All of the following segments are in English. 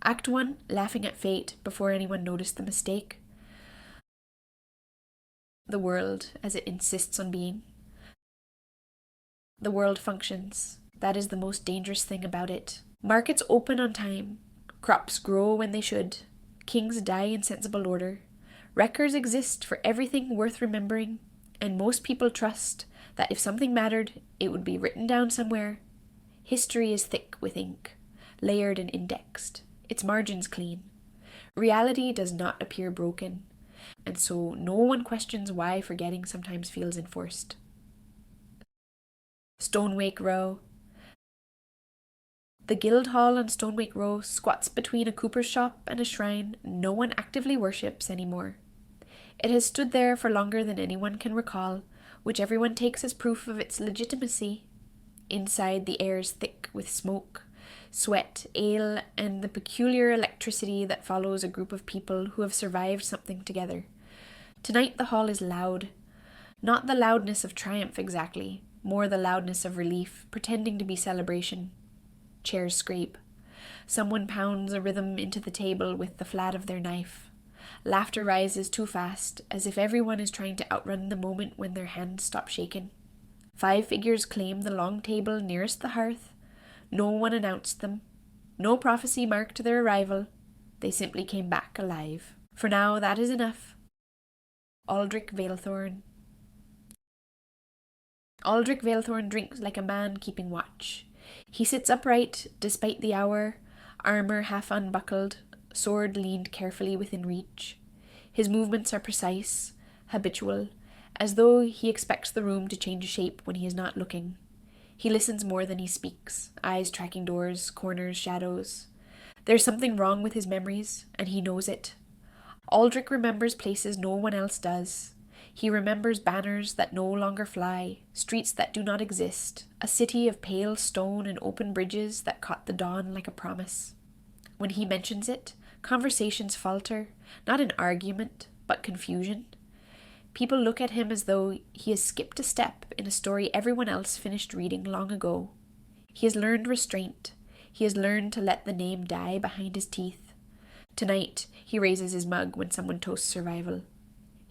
Act 1, laughing at fate before anyone noticed the mistake. The world, as it insists on being. The world functions. That is the most dangerous thing about it. Markets open on time. Crops grow when they should. Kings die in sensible order. Records exist for everything worth remembering, and most people trust that if something mattered, it would be written down somewhere. History is thick with ink, layered and indexed, its margins clean. Reality does not appear broken, and so no one questions why forgetting sometimes feels enforced. Stonewake Row. The Guildhall on Stonewake Row squats between a cooper's shop and a shrine no one actively worships anymore. It has stood there for longer than anyone can recall, which everyone takes as proof of its legitimacy. Inside, the air is thick with smoke, sweat, ale, and the peculiar electricity that follows a group of people who have survived something together. Tonight the hall is loud. Not the loudness of triumph exactly, more the loudness of relief, pretending to be celebration. Chairs scrape. Someone pounds a rhythm into the table with the flat of their knife. Laughter rises too fast, as if everyone is trying to outrun the moment when their hands stop shaking. 5 figures claim the long table nearest the hearth. No one announced them. No prophecy marked their arrival. They simply came back alive. For now, that is enough. Aldrich Veilthorn. Aldrich Veilthorn drinks like a man keeping watch. He sits upright, despite the hour, armour half unbuckled, sword leaned carefully within reach. His movements are precise, habitual, as though he expects the room to change shape when he is not looking. He listens more than he speaks, eyes tracking doors, corners, shadows. There's something wrong with his memories, and he knows it. Aldrich remembers places no one else does. He remembers banners that no longer fly, streets that do not exist, a city of pale stone and open bridges that caught the dawn like a promise. When he mentions it, conversations falter, not in argument, but confusion. People look at him as though he has skipped a step in a story everyone else finished reading long ago. He has learned restraint. He has learned to let the name die behind his teeth. Tonight, he raises his mug when someone toasts survival.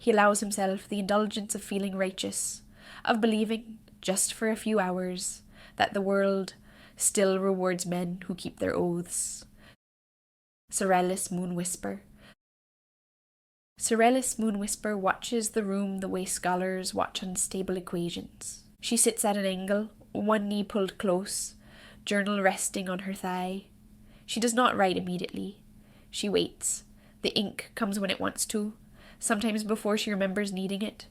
He allows himself the indulgence of feeling righteous, of believing, just for a few hours, that the world still rewards men who keep their oaths. Sorellis Moon Whisper. Sorellis Moon Whisper watches the room the way scholars watch unstable equations. She sits at an angle, one knee pulled close, journal resting on her thigh. She does not write immediately. She waits. The ink comes when it wants to, sometimes before she remembers needing it.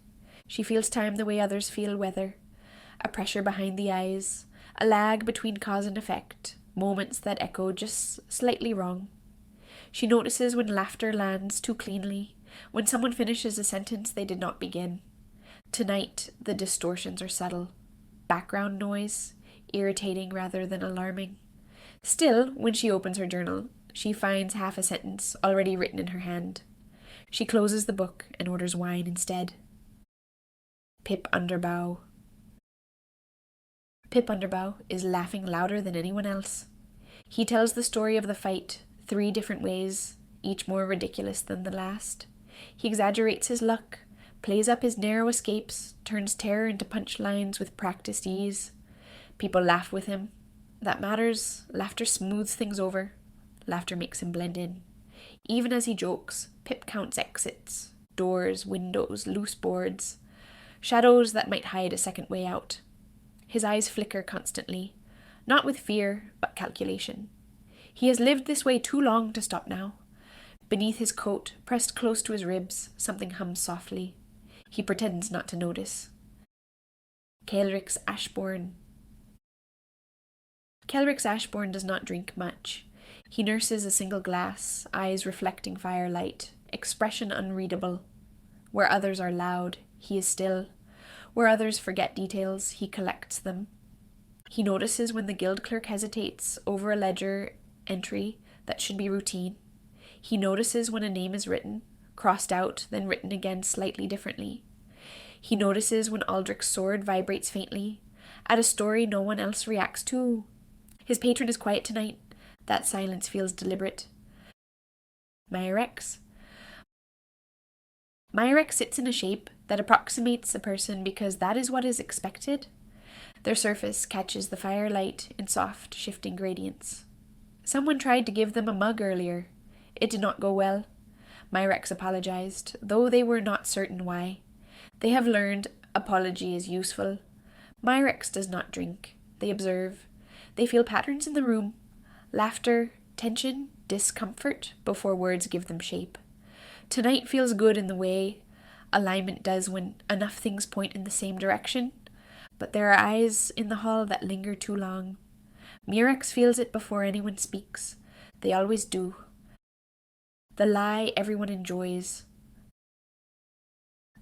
She feels time the way others feel weather. A pressure behind the eyes, a lag between cause and effect, moments that echo just slightly wrong. She notices when laughter lands too cleanly, when someone finishes a sentence they did not begin. Tonight, the distortions are subtle. Background noise, irritating rather than alarming. Still, when she opens her journal, she finds half a sentence already written in her hand. She closes the book and orders wine instead. Pip Underbow. Pip Underbow is laughing louder than anyone else. He tells the story of the fight 3 different ways, each more ridiculous than the last. He exaggerates his luck, plays up his narrow escapes, turns terror into punchlines with practiced ease. People laugh with him. That matters. Laughter smooths things over. Laughter makes him blend in. Even as he jokes, Pip counts exits, doors, windows, loose boards, shadows that might hide a second way out. His eyes flicker constantly, not with fear, but calculation. He has lived this way too long to stop now. Beneath his coat, pressed close to his ribs, something hums softly. He pretends not to notice. Caelrix Ashbourne. Caelrix Ashbourne does not drink much. He nurses a single glass, eyes reflecting firelight, expression unreadable. Where others are loud, he is still. Where others forget details, he collects them. He notices when the guild clerk hesitates over a ledger entry that should be routine. He notices when a name is written, crossed out, then written again slightly differently. He notices when Aldrich's sword vibrates faintly, at a story no one else reacts to. His patron is quiet tonight. That silence feels deliberate. Myrex. Myrex sits in a shape that approximates a person because that is what is expected. Their surface catches the firelight in soft, shifting gradients. Someone tried to give them a mug earlier. It did not go well. Myrex apologized, though they were not certain why. They have learned apology is useful. Myrex does not drink. They observe. They feel patterns in the room. Laughter, tension, discomfort before words give them shape. Tonight feels good in the way alignment does when enough things point in the same direction, but there are eyes in the hall that linger too long. Myrex feels it before anyone speaks. They always do. The lie everyone enjoys.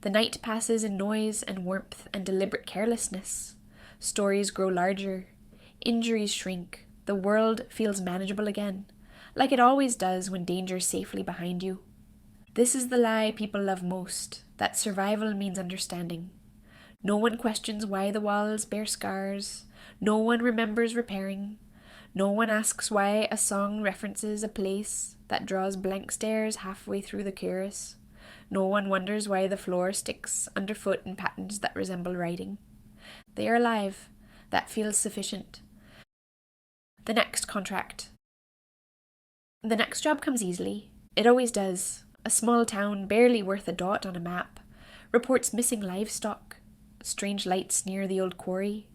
The night passes in noise and warmth and deliberate carelessness. Stories grow larger. Injuries shrink. The world feels manageable again, like it always does when danger is safely behind you. This is the lie people love most, that survival means understanding. No one questions why the walls bear scars. No one remembers repairing. No one asks why a song references a place that draws blank stares halfway through the chorus. No one wonders why the floor sticks underfoot in patterns that resemble writing. They are alive. That feels sufficient. The next contract. The next job comes easily. It always does. A small town, barely worth a dot on a map, reports missing livestock. Strange lights near the old quarry.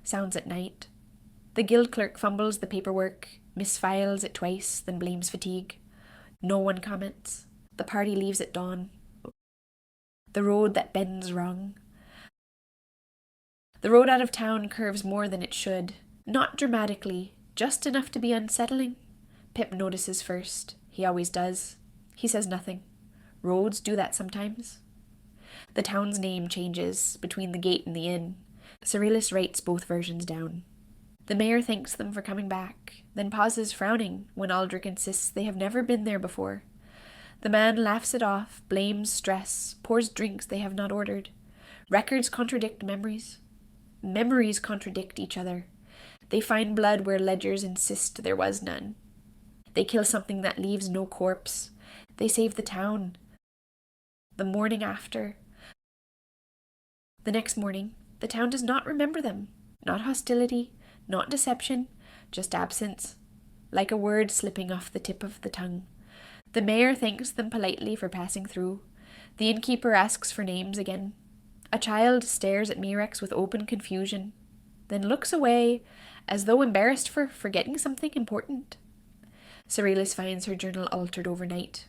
Sounds at night. The guild clerk fumbles the paperwork, misfiles it twice, then blames fatigue. No one comments. The party leaves at dawn. The road that bends wrong. The road out of town curves more than it should. Not dramatically, just enough to be unsettling. Pip notices first. He always does. He says nothing. Roads do that sometimes. The town's name changes between the gate and the inn. Cyrillus writes both versions down. The mayor thanks them for coming back, then pauses frowning when Aldrich insists they have never been there before. The man laughs it off, blames stress, pours drinks they have not ordered. Records contradict memories. Memories contradict each other. They find blood where ledgers insist there was none. They kill something that leaves no corpse. They save the town. The morning after. The next morning, the town does not remember them. Not hostility, not deception, just absence. Like a word slipping off the tip of the tongue. The mayor thanks them politely for passing through. The innkeeper asks for names again. A child stares at Myrex with open confusion, then looks away as though embarrassed for forgetting something important. Cyrillus finds her journal altered overnight.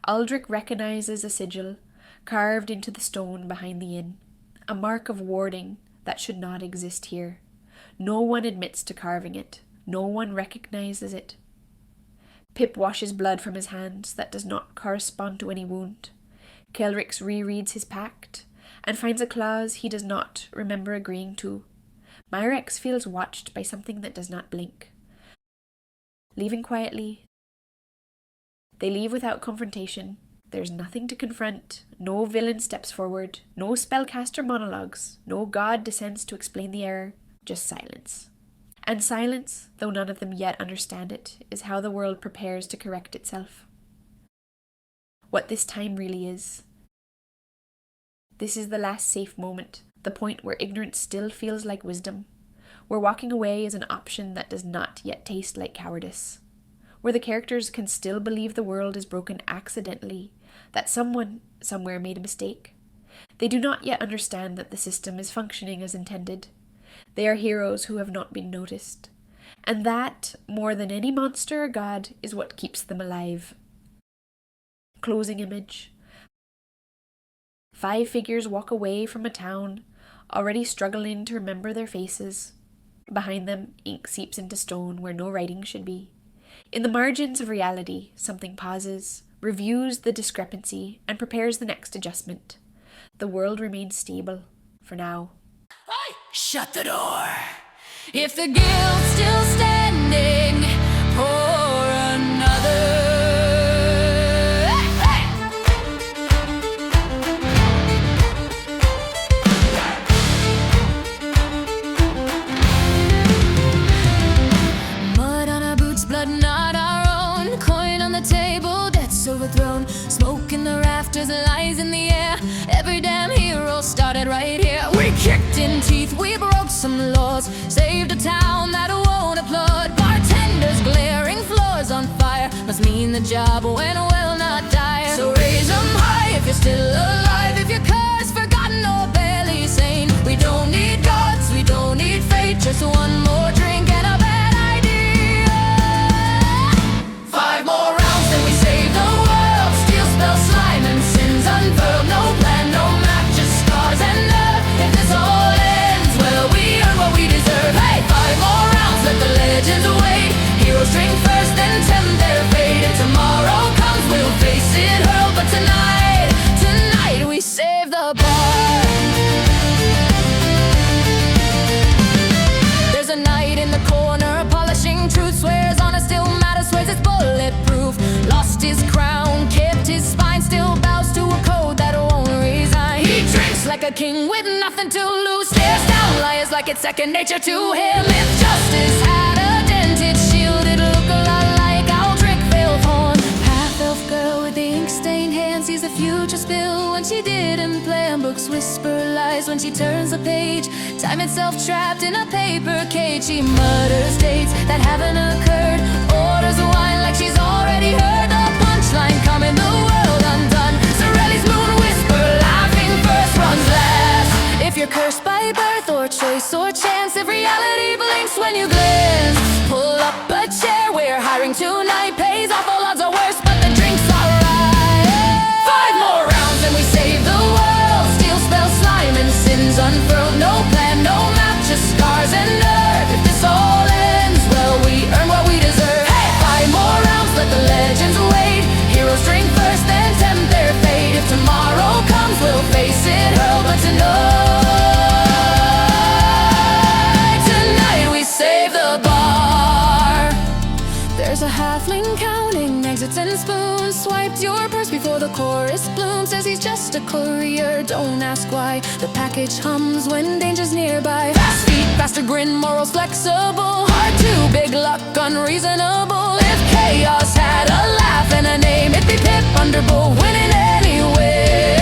Aldrich recognizes a sigil carved into the stone behind the inn, a mark of warding that should not exist here. No one admits to carving it. No one recognizes it. Pip washes blood from his hands that does not correspond to any wound. Kelrix rereads his pact and finds a clause he does not remember agreeing to. Myrex feels watched by something that does not blink. Leaving quietly, they leave without confrontation. There's nothing to confront. No villain steps forward. No spellcaster monologues. No god descends to explain the error. Just silence. And silence, though none of them yet understand it, is how the world prepares to correct itself. What this time really is. This is the last safe moment, the point where ignorance still feels like wisdom, where walking away is an option that does not yet taste like cowardice, where the characters can still believe the world is broken accidentally, that someone somewhere made a mistake. They do not yet understand that the system is functioning as intended. They are heroes who have not been noticed, and that, more than any monster or god, is what keeps them alive. Closing image. 5 figures walk away from a town, already struggling to remember their faces. Behind them, ink seeps into stone where no writing should be. In the margins of reality, something pauses, reviews the discrepancy, and prepares the next adjustment. The world remains stable, for now. Shut the door. If the guild's still standing, pour another. Mud on our boots, blood not our own. Coin on the table, debts lies in the air. Every damn hero started right here. We kicked in teeth, we broke some laws, saved a town that won't applaud. Bartenders glaring, floors on fire, must mean the job went well, not dire. So raise them high if you're still alive, if you're cursed, forgotten, or barely sane. We don't need gods, we don't need fate, just one more drink and a bad idea. 5 more rounds, then we save the world. Steel spell, slime and sins unfurled. No plan, no map, just scars and nerve. If this all ends, well, we earn what we deserve. Hey, 5 more rounds, let the legends wait. Heroes drink first, then tempt their fate. If tomorrow comes, we'll face it hurled. But tonight we save the bar. There's a knight in the corner, polishing truth, swears honor still matters, swears it's bulletproof. Lost his crown, kept his spine, still bows to a code that won't resign. He drinks like a king with nothing to lose, stares down liars like it's second nature to him. If justice had a dent, it shielded, look a lot like Aldrich Failthorn. Half-elf girl with the ink-stained hands sees the future spill when she didn't plan. Books whisper lies when she turns the page. Time itself trapped in a paper cage. She mutters dates that haven't occurred, orders wine like she's already heard the punchline coming, the world undone. Sorelli's moon whisper, laughing first, runs last. If you're cursed by birth or choice or chance, if reality blinks when you glance, pull up a chair, we're hiring tonight. Pays off, all odds are worse, but the drink's alright. 5 more rounds and we save the world. Steel spell, slime and sins unfurled. No plan, no map, just scars and nerve. If this all ends, well, we earn what we deserve. Hey, 5 more rounds, let the legends wait. Heroes drink first, then tempt their fate. If tomorrow comes, we'll face it hurled. But tonight we save the bar. There's a halfling counting exits and spoons. Swiped your purse before the chorus blooms. Says he's just a courier, don't ask why. The package hums when danger's nearby. Fast feet, faster grin, morals flexible. Heart too big, luck unreasonable. If chaos had a laugh and a name, it'd be Pip Underbull, winning anyway.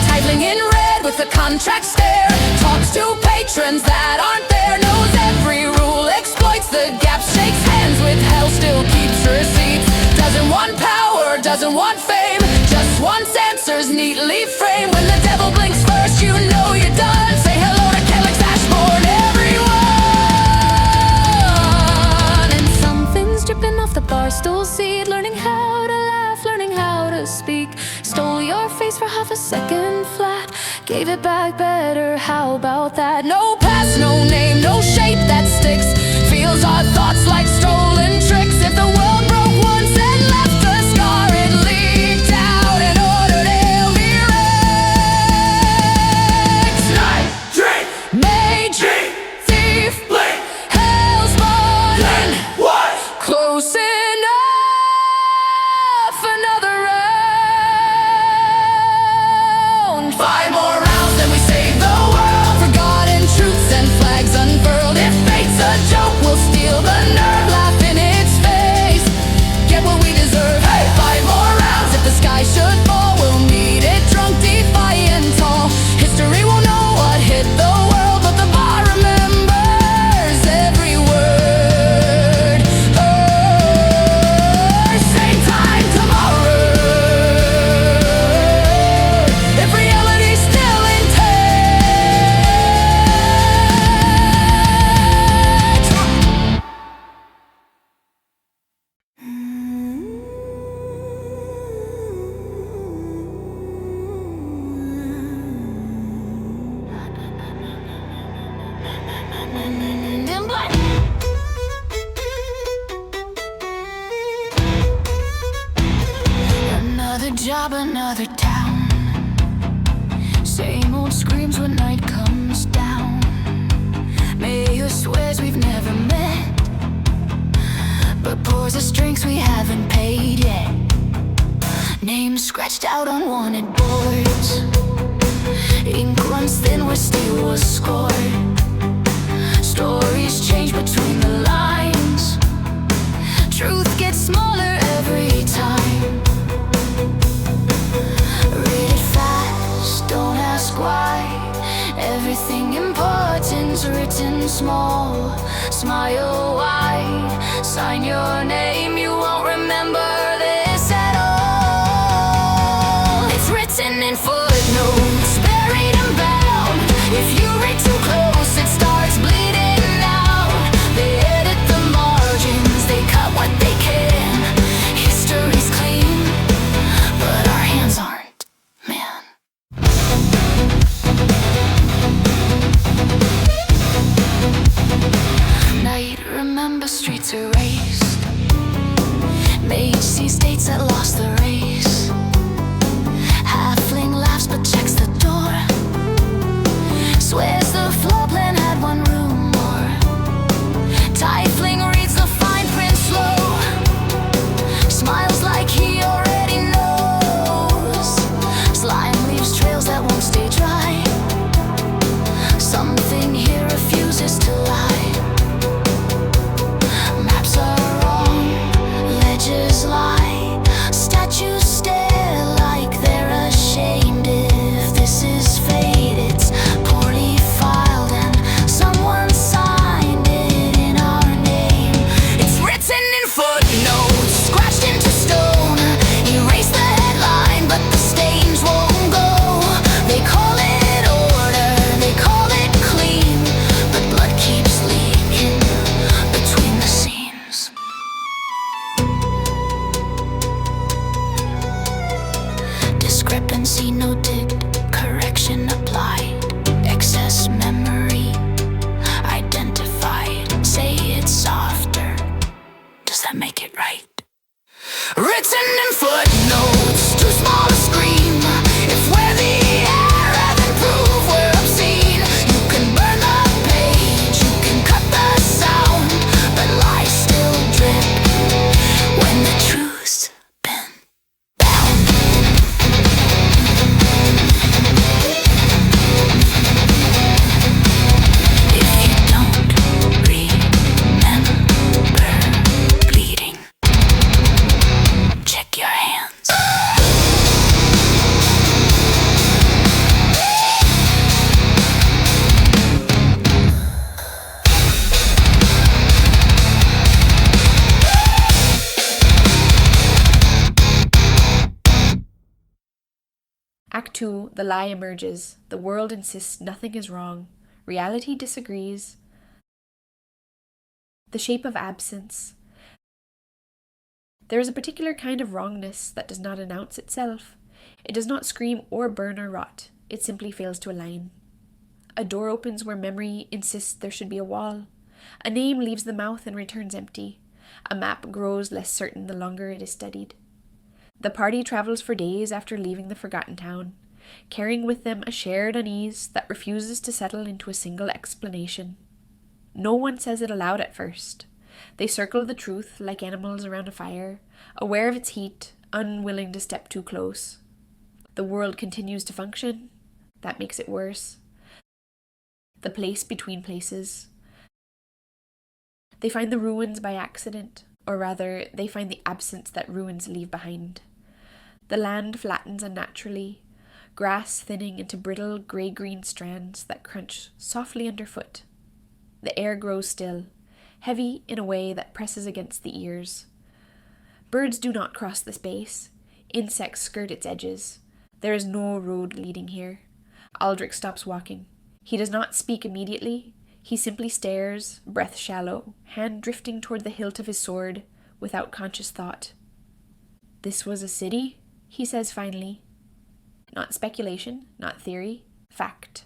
Titling in red with a contract stare, talks to patrons that aren't there. Knows every rule, exploits the gaps, shakes hands with hell, still keeps receipts. Doesn't want power, doesn't want fame, just wants answers neatly framed. When the devil blinks first, you know you're done. Say hello to Kellick's Ashbourne, everyone. And something's dripping off the bar stool seat. Learning how to laugh, learning how to speak. Stole your face for half a second flat, gave it back better, how about that? No past, no name, no shape that sticks. Feels our thoughts like stolen tricks. If the world broke once and left a scar, it leaked out and ordered hail lyrics. Night, drink, mage, thief, blink, hell's falling, what? Close enough, another round. 5 more rounds, then we save the world. Forgotten truths and flags unfurled. If fate's a joke, we'll steal the nerve, laugh in its face, get what we deserve. Hey, 5 more rounds. If the sky should fall, we'll meet it drunk, defiant, tall. History won't know what hit the world, but the bar remembers every word. Same time tomorrow. If reality's still intact. Another job, another town. Same old screams when night comes down. Mayor swears we've never met, but pours us drinks we haven't paid yet. Names scratched out on wanted boards. Ink runs thin where steel was scored. Stories change between the lines. Truth gets smaller every time. small, smile wide, sign your name, you won't remember this at all. It's written in footnotes, buried and bound. If you read too close, it starts bleeding out. They edit the margins, they cut what they can. History's clean, but our hands aren't, man. Night, remember streets erased. Mage sees states that lost the race. Halfling laughs but checks the door. Swears the floor plan had one room more. Tiefling reads the fine print slow. Smiles like he already knows. Slime leaves trails that won't stay dry. Something here refuses to lie. Maps are wrong, ledges lie. Statues stare like they're ashamed. If this is fate, it's poorly filed and someone signed it in our name. It's written in footnotes, scratched into stone. Erase the headline, but the stains won't go. They call it order, they call it clean, but blood keeps leaking between the seams. Discrepancy noted, correction applied. Excess memory identified. Say it's softer, does that make it right? Written in footnotes, too small to scream. If we're the era, then prove we're obscene. You can burn the page, you can cut the sound, but lies still drip when the truth's been bound. If you don't remember bleeding, check your hands. Act 2, the lie emerges. The world insists nothing is wrong. Reality disagrees. The shape of absence. There is a particular kind of wrongness that does not announce itself. It does not scream or burn or rot. It simply fails to align. A door opens where memory insists there should be a wall. A name leaves the mouth and returns empty. A map grows less certain the longer it is studied. The party travels for days after leaving the forgotten town, carrying with them a shared unease that refuses to settle into a single explanation. No one says it aloud at first. They circle the truth like animals around a fire, aware of its heat, unwilling to step too close. The world continues to function. That makes it worse. The place between places. They find the ruins by accident, or rather, they find the absence that ruins leave behind. The land flattens unnaturally, grass thinning into brittle grey-green strands that crunch softly underfoot. The air grows still, heavy in a way that presses against the ears. Birds do not cross the space. Insects skirt its edges. There is no road leading here. Aldrich stops walking. He does not speak immediately. He simply stares, breath shallow, hand drifting toward the hilt of his sword, without conscious thought. "This was a city?" he says finally. Not speculation, not theory, fact.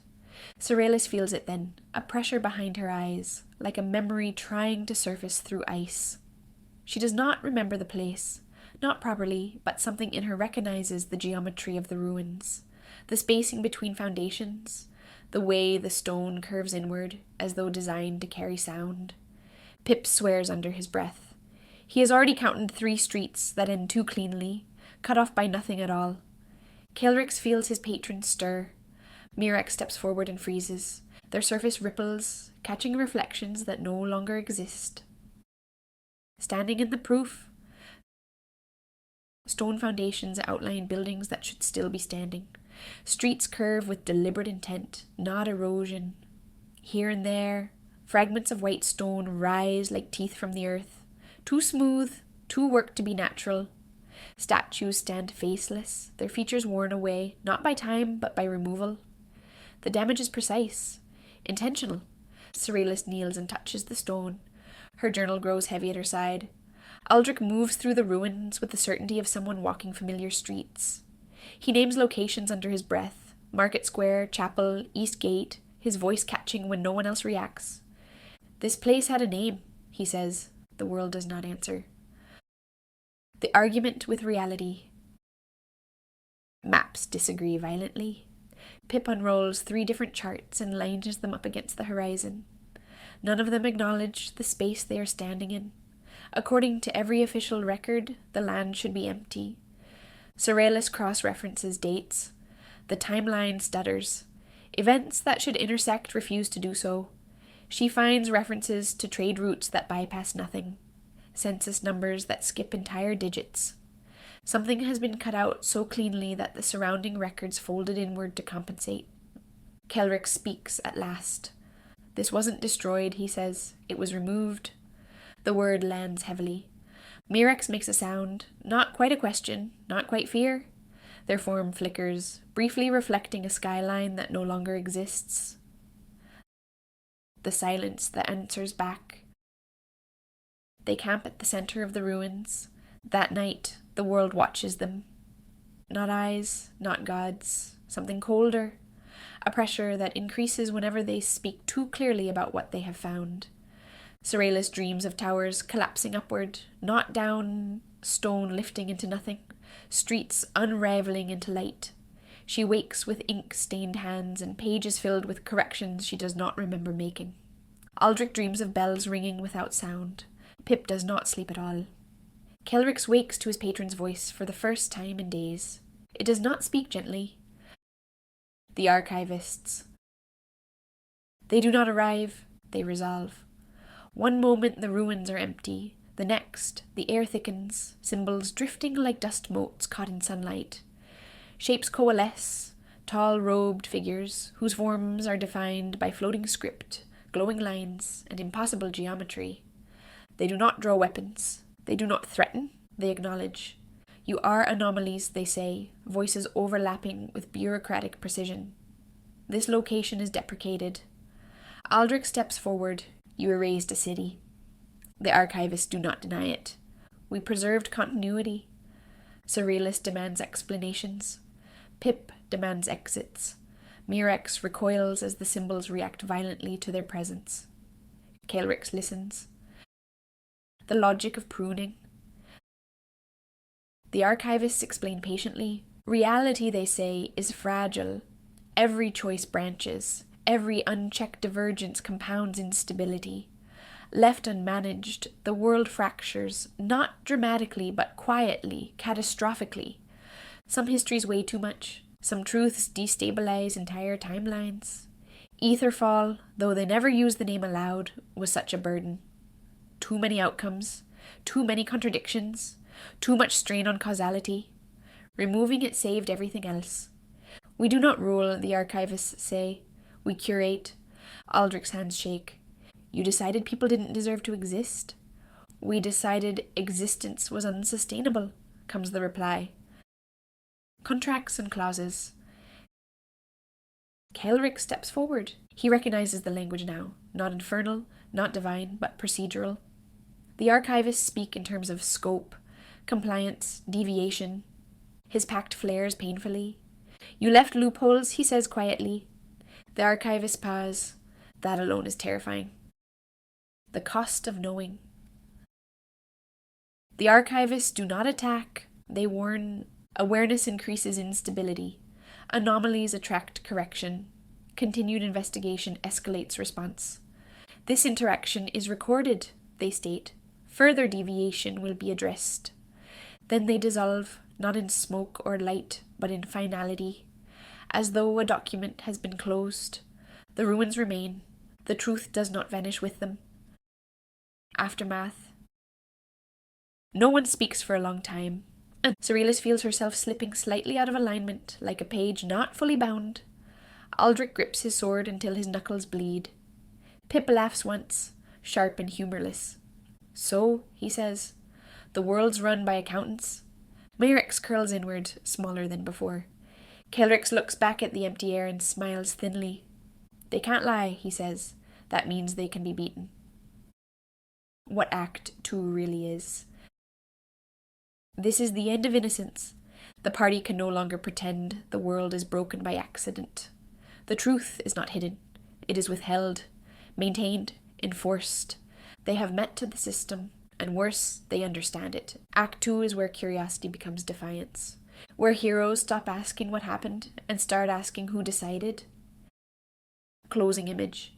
Soralis feels it then, a pressure behind her eyes, like a memory trying to surface through ice. She does not remember the place, not properly, but something in her recognizes the geometry of the ruins, the spacing between foundations, the way the stone curves inward, as though designed to carry sound. Pip swears under his breath. He has already counted 3 streets that end too cleanly, cut off by nothing at all. Kelrix feels his patron stir. Mirek steps forward and freezes. Their surface ripples, catching reflections that no longer exist. Standing in the proof, stone foundations outline buildings that should still be standing. Streets curve with deliberate intent, not erosion. Here and there, Fragments of white stone rise like teeth from the earth, too smooth, too worked to be natural. Statues stand faceless, their features worn away, not by time, but by removal. The damage is precise, intentional. Soralis kneels and touches the stone. Her journal grows heavy at her side. Aldrich moves through the ruins with the certainty of someone walking familiar streets. He names locations under his breath: Market Square, Chapel, East Gate, his voice catching when no one else reacts. This place had a name, he says. The world does not answer. The argument with reality. Maps disagree violently. Pip unrolls 3 different charts and lines them up against the horizon. None of them acknowledge the space they are standing in. According to every official record, the land should be empty. Soralis cross-references dates. The timeline stutters. Events that should intersect refuse to do so. She finds references to trade routes that bypass nothing. Census numbers that skip entire digits. Something has been cut out so cleanly that the surrounding records folded inward to compensate. Kelrick speaks at last. This wasn't destroyed, he says. It was removed. The word lands heavily. Mirex makes a sound, not quite a question, not quite fear. Their form flickers, briefly reflecting a skyline that no longer exists. The silence that answers back. They camp at the center of the ruins. That night, the world watches them. Not eyes, not gods, something colder. A pressure that increases whenever they speak too clearly about what they have found. Soralis dreams of towers collapsing upward, not down, stone lifting into nothing, streets unraveling into light. She wakes with ink-stained hands and pages filled with corrections she does not remember making. Aldrich dreams of bells ringing without sound. Pip does not sleep at all. Kelrix wakes to his patron's voice for the first time in days. It does not speak gently. The archivists. They do not arrive, they resolve. One moment the ruins are empty, the next the air thickens, symbols drifting like dust motes caught in sunlight. Shapes coalesce, tall robed figures whose forms are defined by floating script, glowing lines, and impossible geometry. They do not draw weapons. They do not threaten. They acknowledge. You are anomalies, they say, voices overlapping with bureaucratic precision. This location is deprecated. Aldrich steps forward. You erased a city. The archivists do not deny it. We preserved continuity. Soralis demands explanations. Pip demands exits. Mirex recoils as the symbols react violently to their presence. Kelrix listens. The logic of pruning. The archivists explain patiently. Reality, they say, is fragile. Every choice branches. Every unchecked divergence compounds instability. Left unmanaged, the world fractures, not dramatically, but quietly, catastrophically. Some histories weigh too much. Some truths destabilize entire timelines. Etherfall, though they never used the name aloud, was such a burden. Too many outcomes, too many contradictions, too much strain on causality. Removing it saved everything else. We do not rule, the archivists say. We curate. Aldrich's hands shake. You decided people didn't deserve to exist? We decided existence was unsustainable, comes the reply. Contracts and clauses. Kelrick steps forward. He recognizes the language now, not infernal, not divine, but procedural. The archivists speak in terms of scope, compliance, deviation. His pact flares painfully. You left loopholes, he says quietly. The archivists pause. That alone is terrifying. The cost of knowing. The archivists do not attack. They warn. Awareness increases instability. Anomalies attract correction. Continued investigation escalates response. This interaction is recorded, they state. Further deviation will be addressed. Then they dissolve, not in smoke or light, but in finality. As though a document has been closed. The ruins remain. The truth does not vanish with them. Aftermath. No one speaks for a long time. And Soralis feels herself slipping slightly out of alignment, like a page not fully bound. Aldrich grips his sword until his knuckles bleed. Pip laughs once, sharp and humourless. So, he says, the world's run by accountants. Mayrix curls inward, smaller than before. Kelrix looks back at the empty air and smiles thinly. They can't lie, he says. That means they can be beaten. What Act 2 really is. This is the end of innocence. The party can no longer pretend the world is broken by accident. The truth is not hidden. It is withheld, maintained, enforced. They have met to the system, and worse, they understand it. Act 2 is where curiosity becomes defiance, where heroes stop asking what happened and start asking who decided. Closing image.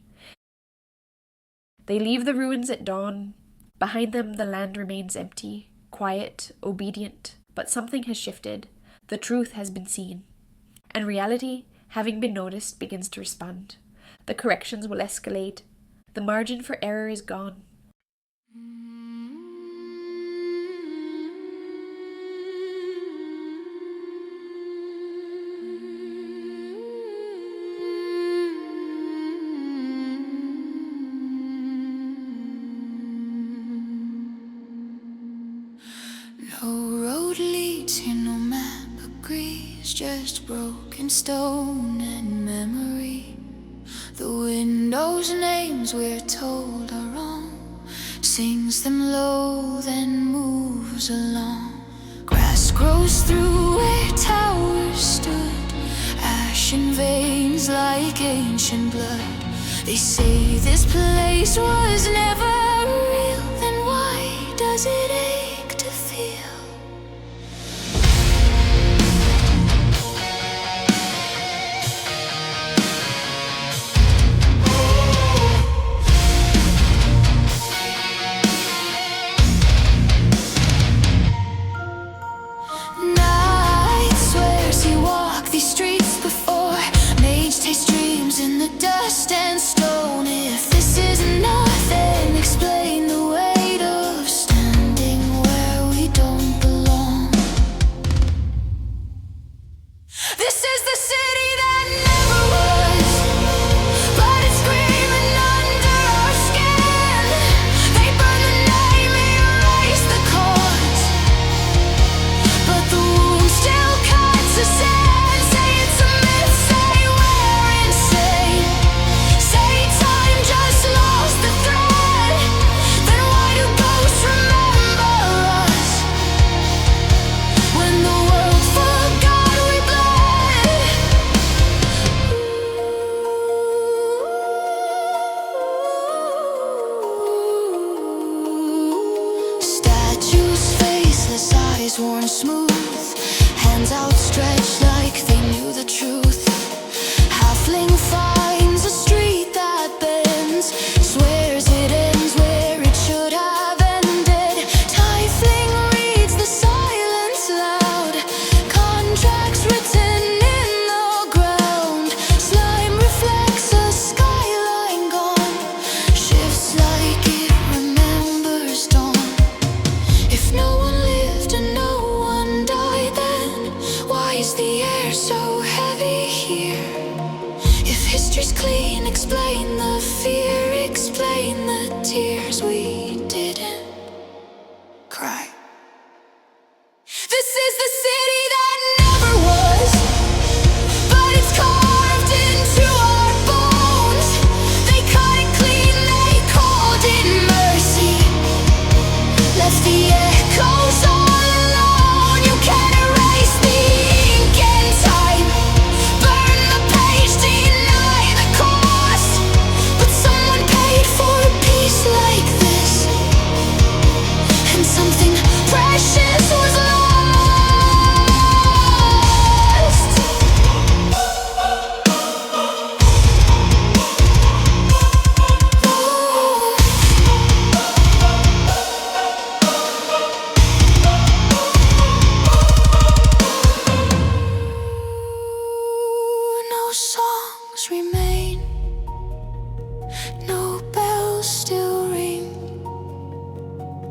They leave the ruins at dawn. Behind them, the land remains empty, quiet, obedient, but something has shifted. The truth has been seen. And reality, having been noticed, begins to respond. The corrections will escalate. The margin for error is gone. No road leads here, no map agrees, just broken stone and memory. The windows' names we're told are wrong, sings them low, then moves along. Grass grows through where towers stood, ashen veins like ancient blood. They say this place was never real, then why does it ache to feel? Dust and stone. If this is nothing, explain the weight of standing where we don't belong. This is the city that never was, but it's screaming under our skin. They burn the name, erase the cause, but the wound still cuts us in. Say it's a myth, say we're insane. Say time just lost the thread. Then why do ghosts remember us? When the world forgot we bled. Statues, faceless, eyes worn smooth, hands outstretched like they knew the truth. Halfling finds a street that bends, swears it ends where it should have ended. Tiefling reads the silence loud, contracts written in the ground. Slime reflects a skyline gone, shifts like it remembers dawn. If no one lived and no one died, then why is the air so heavy here? If history's clean, explain the fear, explain the tears we didn't cry. This is the city that never was, but it's carved into our bones. They cut it clean, they called it mercy, left the echoes all alone. You can't erase the ink in time, burn the page, deny the cost, but someone paid for a piece like this, and something precious was lost. No songs remain, no bells still ring,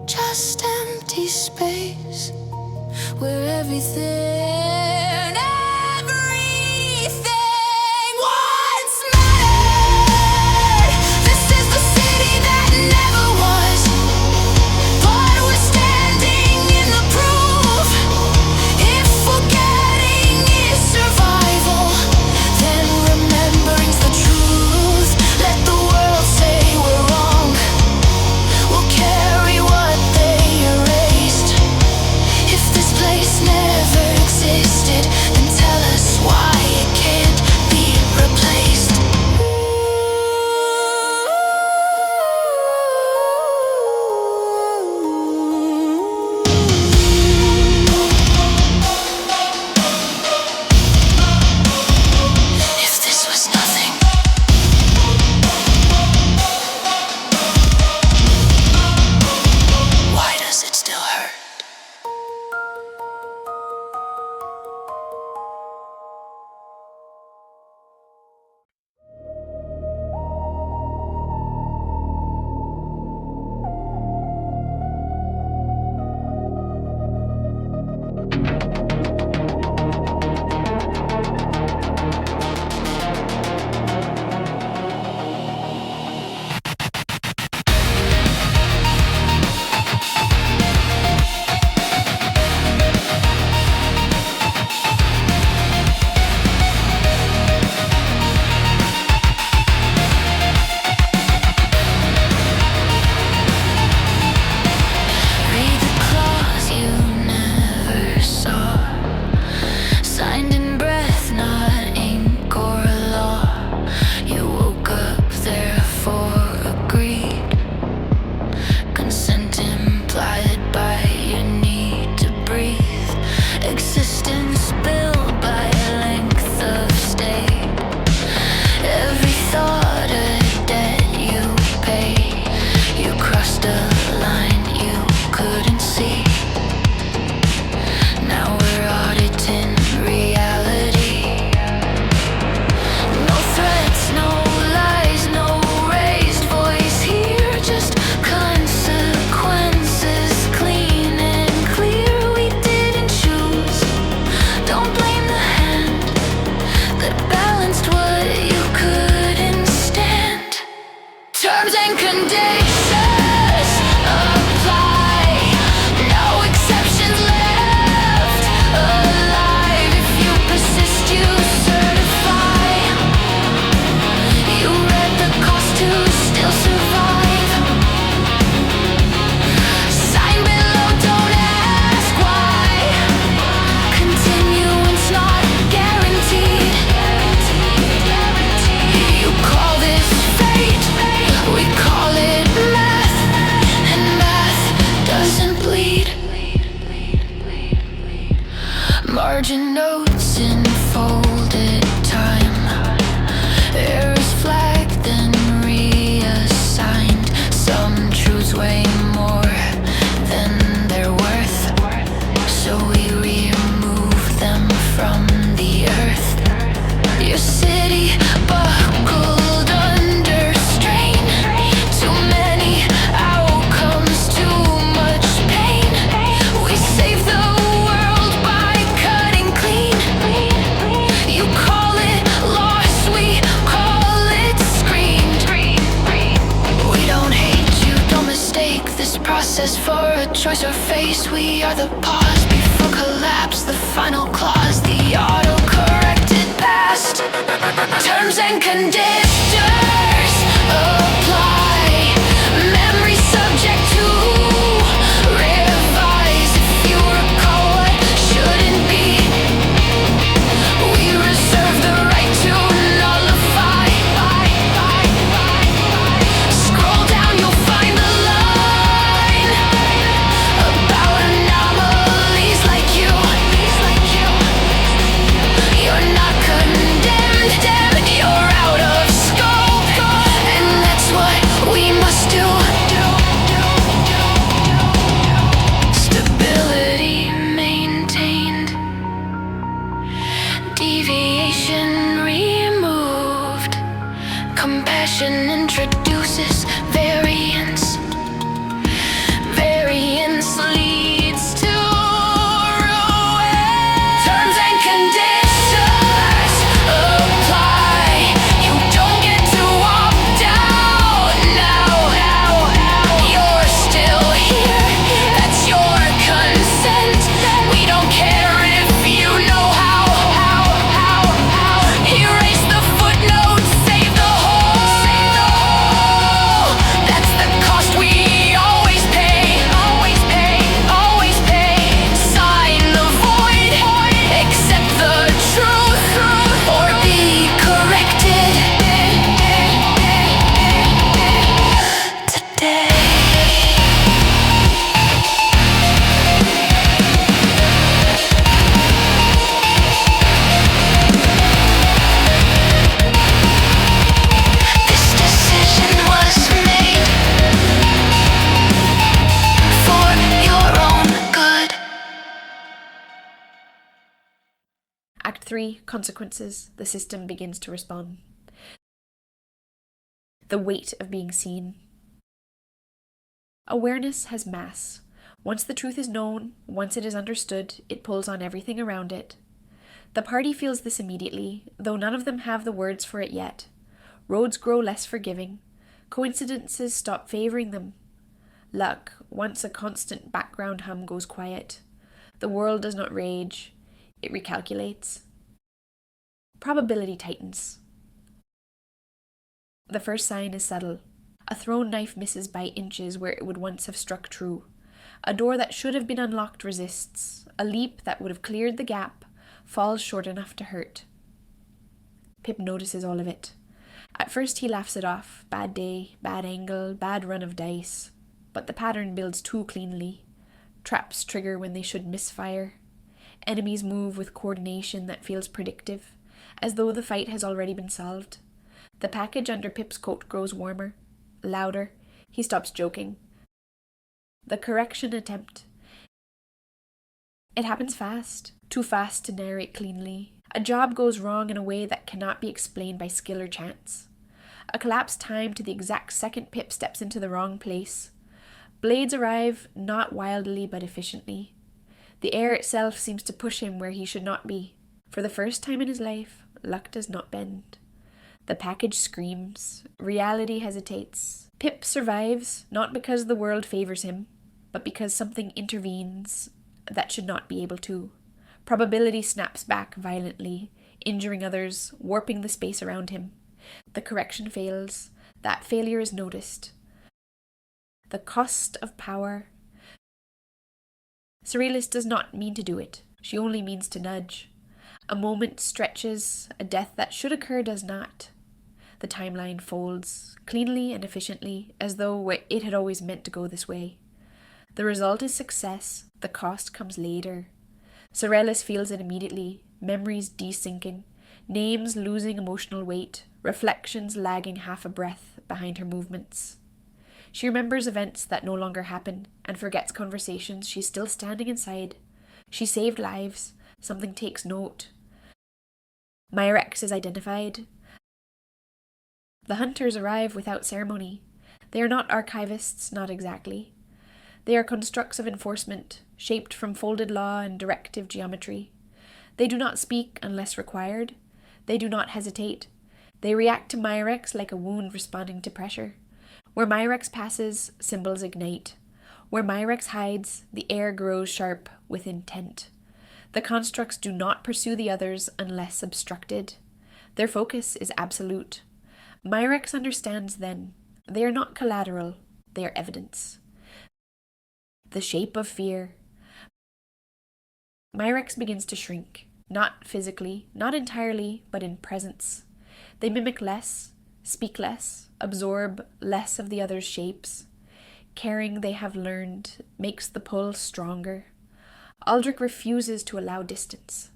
just empty space where everything once mattered. This is the process for a choice or face. We are the pause before collapse, the final clause, the auto-corrected past. Terms and conditions apply. Memory subject to revise. If you recall what shouldn't be, we reserve the right to nullify. Scroll down, you'll find the line about anomalies like you. You're not condemned, you're out of scope, and that's what we must do. Stability maintained, deviation removed, compassion introduces variance. Variance leads to ruin. Terms and conditions apply. You don't get to opt out now. You're still here. That's your consent. We don't care if you know how. Erase the footnotes, save the whole. That's the cost we always pay. Sign the void, accept the truth, or be corrected today. This decision was made for your own good. Act 3, Consequences. The system begins to respond. The weight of being seen. Awareness has mass. Once the truth is known, once it is understood, it pulls on everything around it. The party feels this immediately, though none of them have the words for it yet. Roads grow less forgiving. Coincidences stop favoring them. Luck, once a constant background hum, goes quiet. The world does not rage. It recalculates. Probability tightens. The first sign is subtle. A thrown knife misses by inches where it would once have struck true. A door that should have been unlocked resists. A leap that would have cleared the gap falls short enough to hurt. Pip notices all of it. At first he laughs it off. Bad day, bad angle, bad run of dice. But the pattern builds too cleanly. Traps trigger when they should misfire. Enemies move with coordination that feels predictive, as though the fight has already been solved. The package under Pip's coat grows warmer, louder. He stops joking. The correction attempt. It happens fast, too fast to narrate cleanly. A job goes wrong in a way that cannot be explained by skill or chance. A collapsed time to the exact second Pip steps into the wrong place. Blades arrive, not wildly but efficiently. The air itself seems to push him where he should not be. For the first time in his life, luck does not bend. The package screams. Reality hesitates. Pip survives, not because the world favors him, but because something intervenes that should not be able to. Probability snaps back violently, injuring others, warping the space around him. The correction fails. That failure is noticed. The cost of power. Surrealist does not mean to do it. She only means to nudge. A moment stretches, a death that should occur does not. The timeline folds, cleanly and efficiently, as though it had always meant to go this way. The result is success, the cost comes later. Surrealist feels it immediately, memories desyncing, names losing emotional weight, reflections lagging half a breath behind her movements. She remembers events that no longer happen, and forgets conversations she's still standing inside. She saved lives, something takes note. Myrex is identified. The hunters arrive without ceremony. They are not archivists, not exactly. They are constructs of enforcement, shaped from folded law and directive geometry. They do not speak unless required. They do not hesitate. They react to Myrex like a wound responding to pressure. Where Myrex passes, symbols ignite. Where Myrex hides, the air grows sharp with intent. The constructs do not pursue the others unless obstructed. Their focus is absolute. Myrex understands then. They are not collateral, they are evidence. The shape of fear. Myrex begins to shrink, not physically, not entirely, but in presence. They mimic less, speak less, absorb less of the other's shapes. Caring they have learned makes the pull stronger. Aldrich refuses to allow distance.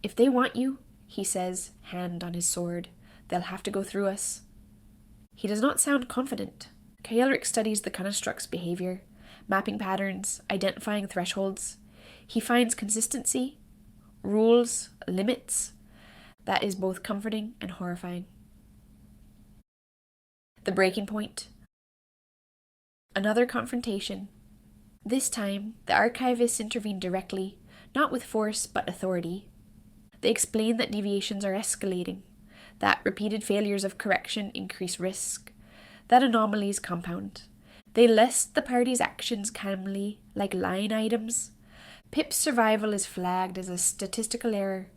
If they want you, he says, hand on his sword, they'll have to go through us. He does not sound confident. Caelric studies the construct's behavior, mapping patterns, identifying thresholds. He finds consistency, rules, limits. That is both comforting and horrifying. The breaking point. Another confrontation. This time, the archivists intervene directly, not with force but authority. They explain that deviations are escalating, that repeated failures of correction increase risk, that anomalies compound. They list the party's actions calmly, like line items. Pip's survival is flagged as a statistical error.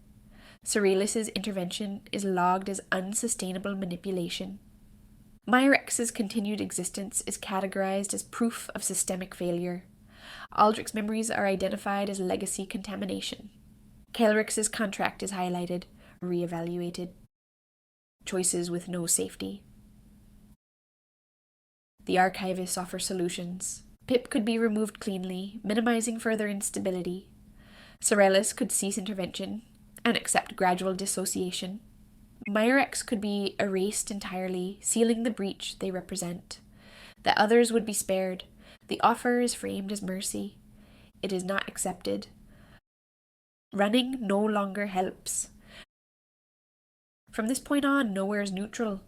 Ceralis's intervention is logged as unsustainable manipulation. Myrex's continued existence is categorized as proof of systemic failure. Aldrich's memories are identified as legacy contamination. Caelrix's contract is highlighted, re-evaluated. Choices with no safety. The archivists offer solutions. Pip could be removed cleanly, minimizing further instability. Cerelis could cease intervention and accept gradual dissociation. Myrex could be erased entirely, sealing the breach they represent. The others would be spared. The offer is framed as mercy. It is not accepted. Running no longer helps. From this point on, nowhere is neutral.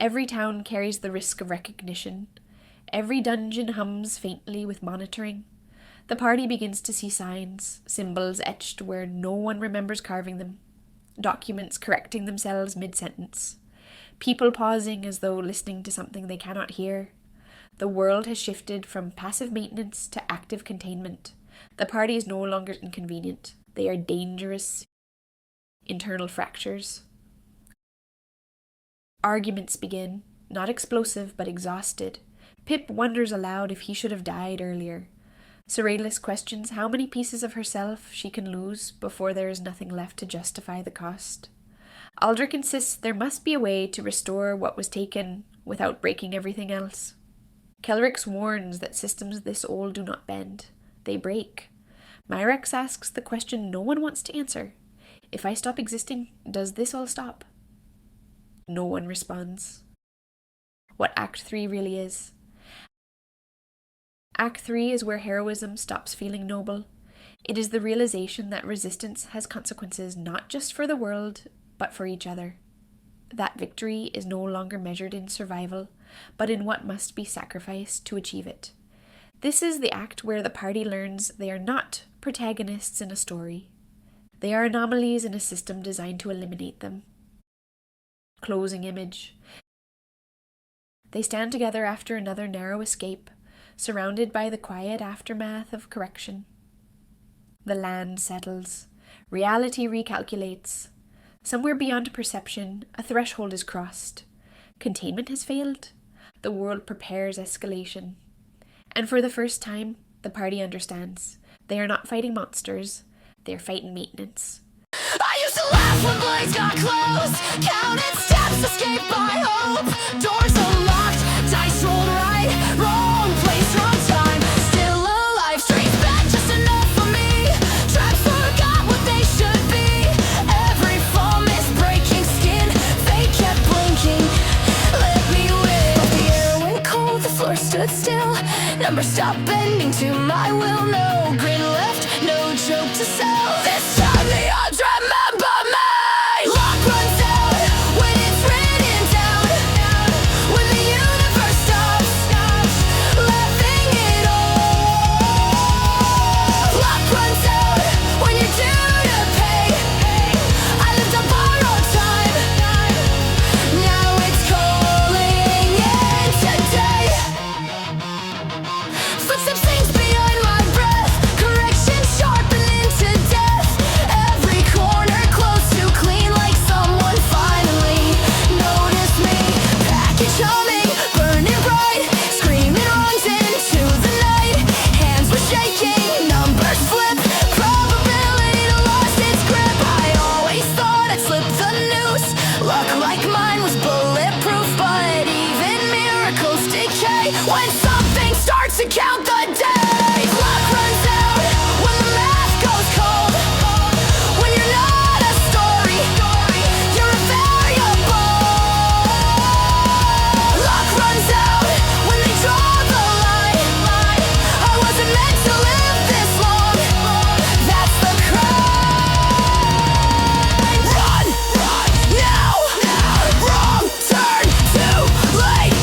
Every town carries the risk of recognition. Every dungeon hums faintly with monitoring. The party begins to see signs, symbols etched where no one remembers carving them, documents correcting themselves mid-sentence, people pausing as though listening to something they cannot hear. The world has shifted from passive maintenance to active containment. The party is no longer inconvenient. They are dangerous internal fractures. Arguments begin, not explosive but exhausted. Pip wonders aloud if he should have died earlier. Cerelis questions how many pieces of herself she can lose before there is nothing left to justify the cost. Aldrich insists there must be a way to restore what was taken without breaking everything else. Caelrix warns that systems this old do not bend. They break. Myrex asks the question no one wants to answer. If I stop existing, does this all stop? No one responds. What Act 3 really is. Act 3 is where heroism stops feeling noble. It is the realization that resistance has consequences not just for the world, but for each other. That victory is no longer measured in survival, but in what must be sacrificed to achieve it. This is the act where the party learns they are not protagonists in a story. They are anomalies in a system designed to eliminate them. Closing image. They stand together after another narrow escape, surrounded by the quiet aftermath of correction. The land settles. Reality recalculates. Somewhere beyond perception, a threshold is crossed. Containment has failed. The world prepares escalation. And for the first time, the party understands. They are not fighting monsters. They are fighting maintenance. I used to laugh when blades got close, counted steps, escaped by hope. Doors unlocked, dice rolled right, wrong place, wrong time. Still alive, streets back just enough for me. Traps forgot what they should be. Every fall missed breaking skin, fate kept blinking. Let me win. But the air went cold, the floor stood still. Numbers stopped bending to my will. No grin left, no joke to sell. This time the odds remember me. Luck runs out when it's written down. When the universe stops laughing it off. Luck runs out when you're due to pay. I lived on borrowed time. Now it's calling in today. Footsteps things to count the days. Luck runs out when the math goes cold. When you're not a story, you're a variable. Luck runs out when they draw the line. I wasn't meant to live this long. That's the crime. Run now. Wrong turn, too late.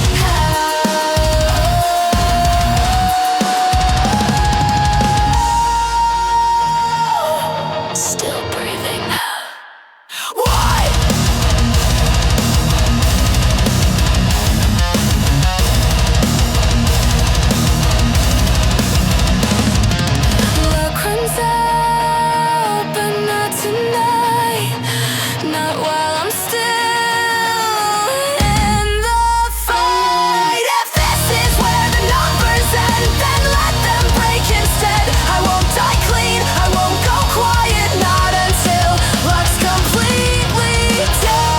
Still breathing. Why? Luck runs out, but not tonight. Not while I'm still in the fight. If this is where the numbers end, then let them break instead. I won't die clean, I won't go quiet, not until luck's completely dead.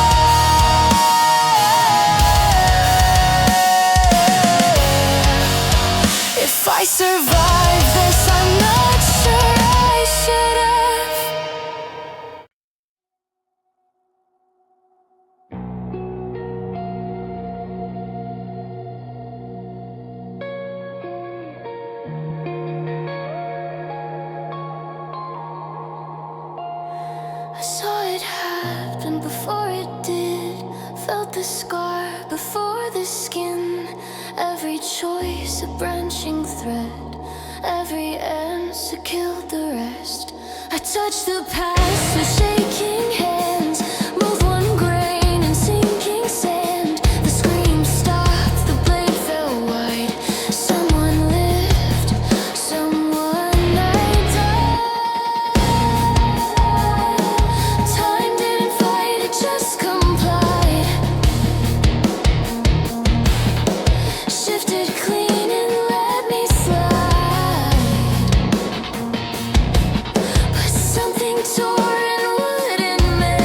If I survive this, I'm not sure I should have. I saw it happen before it did. Felt the scar before the skin. Every choice a branching thread. Every answer killed the rest. I touched the past with shaking hands. Move one grain in sinking sand. The scream stopped, the blade fell wide. Someone lived, someone died. Time didn't fight, it just complied. Shifted clean and let me slide. But something tore and wouldn't mend.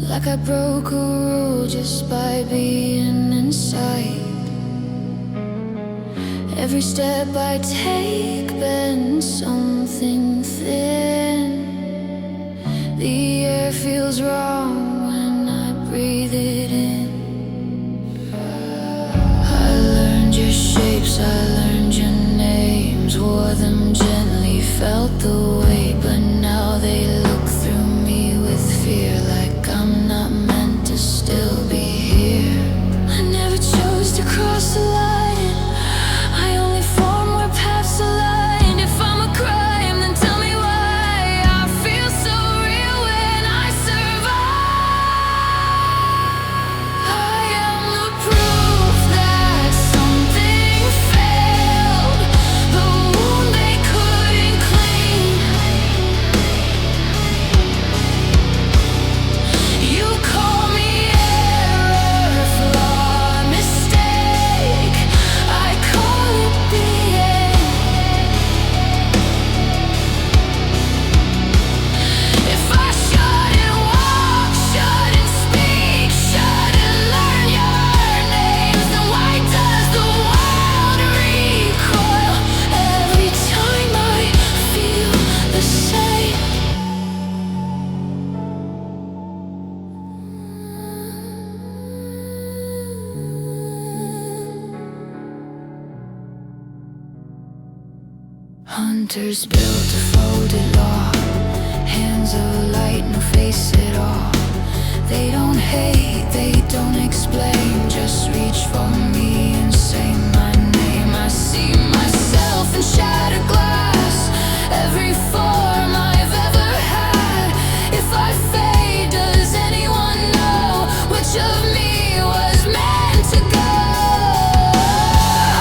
Like I broke a rule just by being inside. Every step I take bends something thin. The air feels wrong when I breathe it in. I learned your shapes, I learned your names, wore them gently, felt the weight, but now they look through me with fear, like I'm not meant to still be here. I never chose to cross the line, I only form where paths align. If I'm a crime, then tell me why I feel so real when I survive. I am the proof that something failed, the wound they couldn't clean. You call me error, flaw, mistake, I call it the end. If I shouldn't walk, shouldn't speak, shouldn't learn your names, then why does the world recoil every time I feel the same? Hunters built a folded log, hands of light, no face at all. They don't hate, they don't explain, just reach for me and say my name. I see myself in shattered glass, every form I've ever had. If I fade, does anyone know which of me was meant to go?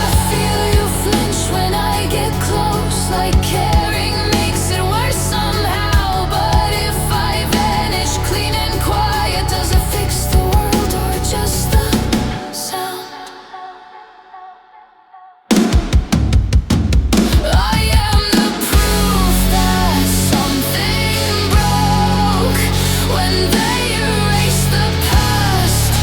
I feel you flinch when I get close, like caring makes it worse somehow. But if I vanish clean and quiet, does it fix the world or just the sound? I am the proof that something broke when they erased the past.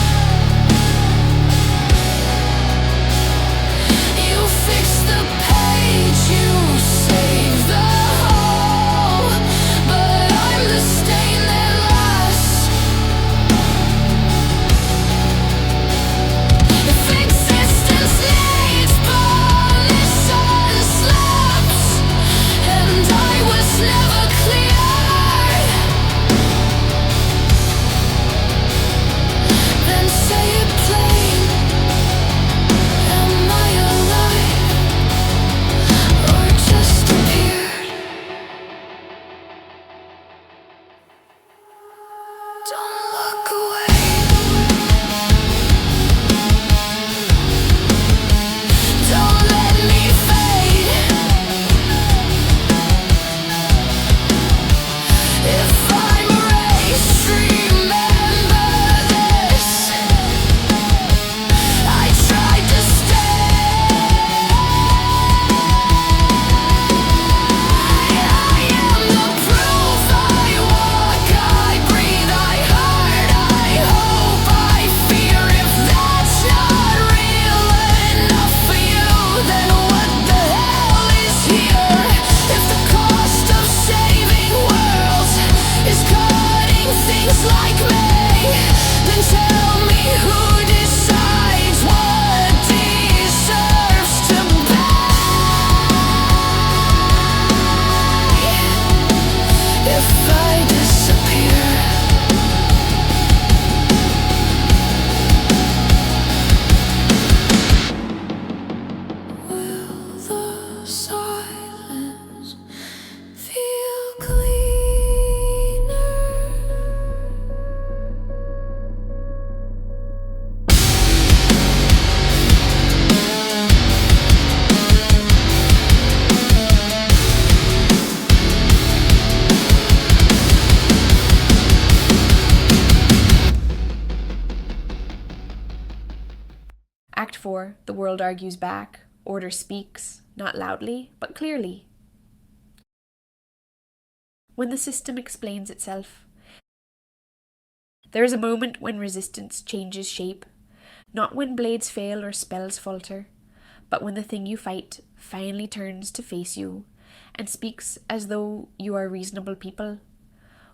You fix the page, you save the whole, but I'm the stain that lasts. If existence needs permission slips, and I was never cleared, then say it plain. Am I alive or just appeared? Don't look away. Don't let me fade. If I'm erased, remember this. I tried to stay. I am the proof. I walk, I breathe, I hurt, I hope, I fear. If that's not real enough for you, then what the hell is here? If the cost of saving worlds is cutting things like me, then tell me who decides what deserves to pay. If I disappear, will the silence feel cleaner? Act 4, the world argues back. Order speaks, not loudly, but clearly. When the system explains itself, There is a moment when resistance changes shape, not when blades fail or spells falter, but when the thing you fight finally turns to face you and speaks as though you are reasonable people,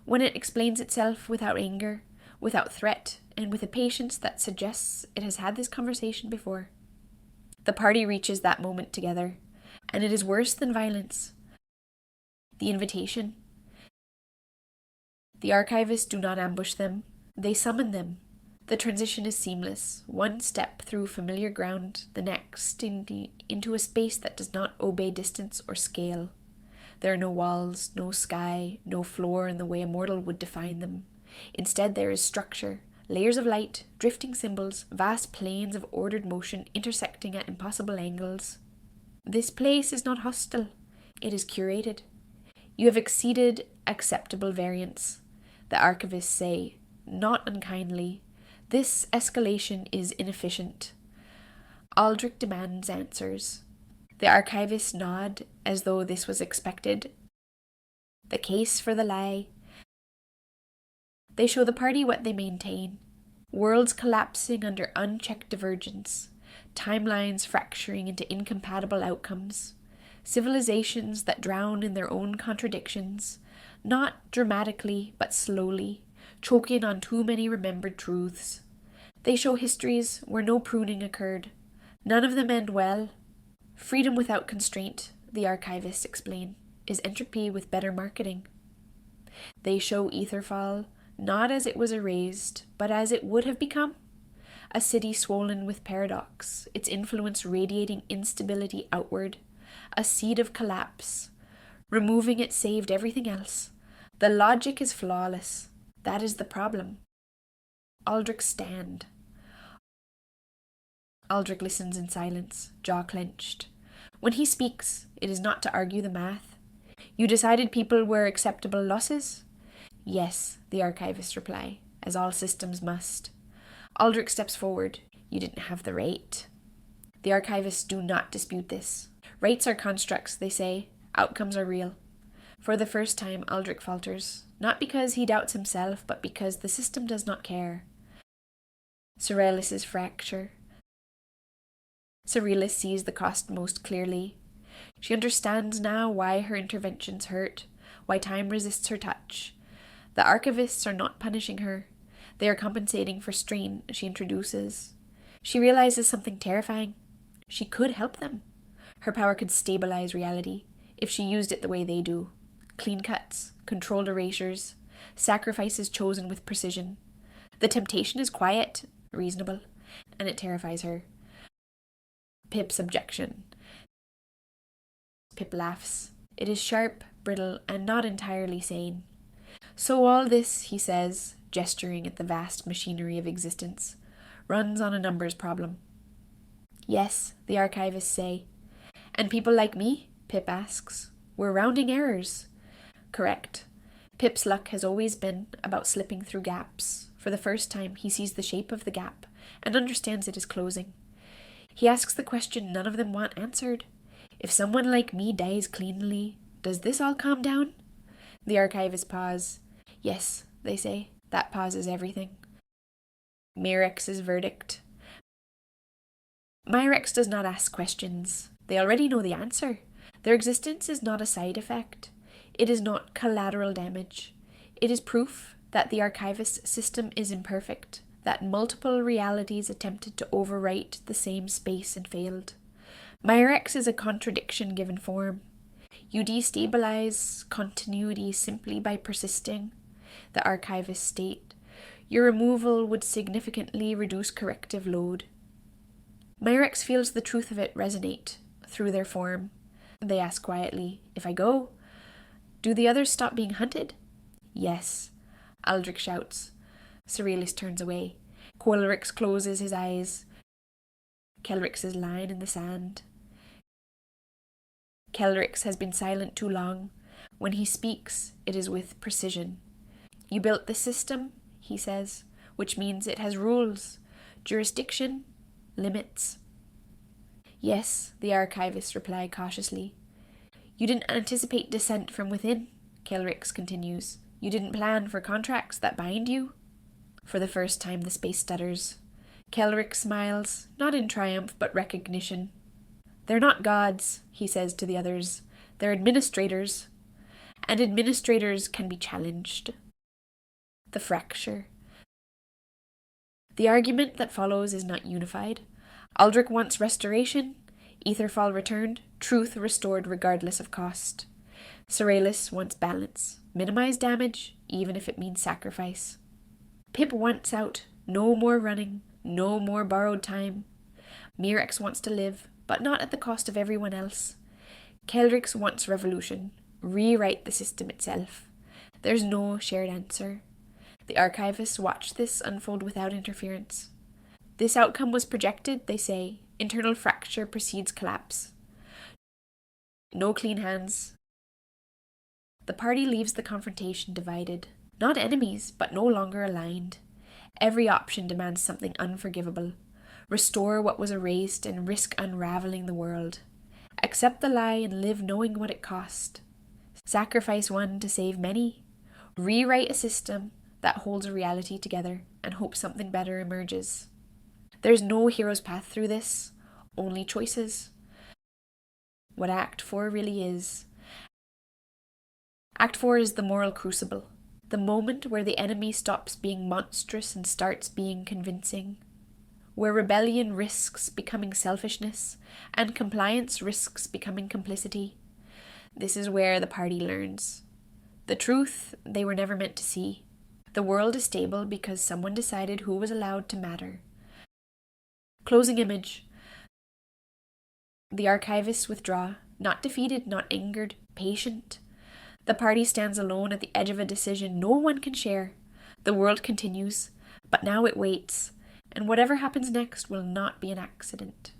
when it explains itself without anger, without threat, and with a patience that suggests it has had this conversation before. The party reaches that moment together, and it is worse than violence. The invitation. The archivists do not ambush them, they summon them. The transition is seamless, one step through familiar ground, the next into a space that does not obey distance or scale. There are no walls, no sky, no floor in the way a mortal would define them. Instead, there is structure, layers of light, drifting symbols, vast planes of ordered motion intersecting at impossible angles. This place is not hostile, it is curated. You have exceeded acceptable variance, the archivists say, not unkindly. This escalation is inefficient. Aldrich demands answers. The archivists nod as though this was expected. The case for the lie. They show the party what they maintain. Worlds collapsing under unchecked divergence. Timelines fracturing into incompatible outcomes. Civilizations that drown in their own contradictions. Not dramatically, but slowly. Choking on too many remembered truths. They show histories where no pruning occurred. None of them end well. Freedom without constraint, the archivists explain, is entropy with better marketing. They show Etherfall, not as it was erased, but as it would have become. A city swollen with paradox, its influence radiating instability outward. A seed of collapse. Removing it saved everything else. The logic is flawless. That is the problem. Aldrich stand. Aldrich listens in silence, jaw clenched. When he speaks, it is not to argue the math. You decided people were acceptable losses? Yes, the archivists reply, as all systems must. Aldrich steps forward. You didn't have the right. The archivists do not dispute this. Rights are constructs, they say. Outcomes are real. For the first time, Aldrich falters, not because he doubts himself, but because the system does not care. Surrealis's fracture. Surrealis sees the cost most clearly. She understands now why her interventions hurt, why time resists her touch. The archivists are not punishing her. They are compensating for strain she introduces. She realizes something terrifying. She could help them. Her power could stabilize reality, if she used it the way they do. Clean cuts, controlled erasures, sacrifices chosen with precision. The temptation is quiet, reasonable, and it terrifies her. Pip's objection. Pip laughs. It is sharp, brittle, and not entirely sane. So all this, he says, gesturing at the vast machinery of existence, runs on a numbers problem. Yes, the archivists say. And people like me, Pip asks, we're rounding errors. Correct. Pip's luck has always been about slipping through gaps. For the first time, he sees the shape of the gap and understands it is closing. He asks the question none of them want answered. If someone like me dies cleanly, does this all calm down? The archivists pause. Yes, they say, that pause is everything. Myrex's verdict. Myrex does not ask questions. They already know the answer. Their existence is not a side effect. It is not collateral damage. It is proof that the archivist system is imperfect, that multiple realities attempted to overwrite the same space and failed. Myrex is a contradiction given form. You destabilize continuity simply by persisting, the archivists state. Your removal would significantly reduce corrective load. Myrex feels the truth of it resonate through their form. They ask quietly, if I go, do the others stop being hunted? Yes, Aldrich shouts. Surrealis turns away. Quelrix closes his eyes. Kelrix's line in the sand. Kelrix has been silent too long. When he speaks, it is with precision. You built the system, he says, which means it has rules, jurisdiction, limits. Yes, the archivists reply cautiously. You didn't anticipate dissent from within, Kelrix continues. You didn't plan for contracts that bind you. For the first time, the space stutters. Kelric smiles, not in triumph, but recognition. They're not gods, he says to the others. They're administrators. And administrators can be challenged. The fracture. The argument that follows is not unified. Aldrich wants restoration, Etherfall returned, truth restored regardless of cost. Sorelus wants balance, minimize damage, even if it means sacrifice. Pip wants out, no more running, no more borrowed time. Mirex wants to live, but not at the cost of everyone else. Keldrix wants revolution, rewrite the system itself. There's no shared answer. The archivists watch this unfold without interference. This outcome was projected, they say. Internal fracture precedes collapse. No clean hands. The party leaves the confrontation divided. Not enemies, but no longer aligned. Every option demands something unforgivable. Restore what was erased and risk unraveling the world. Accept the lie and live knowing what it cost. Sacrifice one to save many. Rewrite a system that holds reality together and hope something better emerges. There's no hero's path through this, only choices. What Act 4 really is. Act 4 is the moral crucible, the moment where the enemy stops being monstrous and starts being convincing, where rebellion risks becoming selfishness and compliance risks becoming complicity. This is where the party learns. The truth they were never meant to see. The world is stable because someone decided who was allowed to matter. Closing image. The archivists withdraw, not defeated, not angered, patient. The party stands alone at the edge of a decision no one can share. The world continues, but now it waits, and whatever happens next will not be an accident.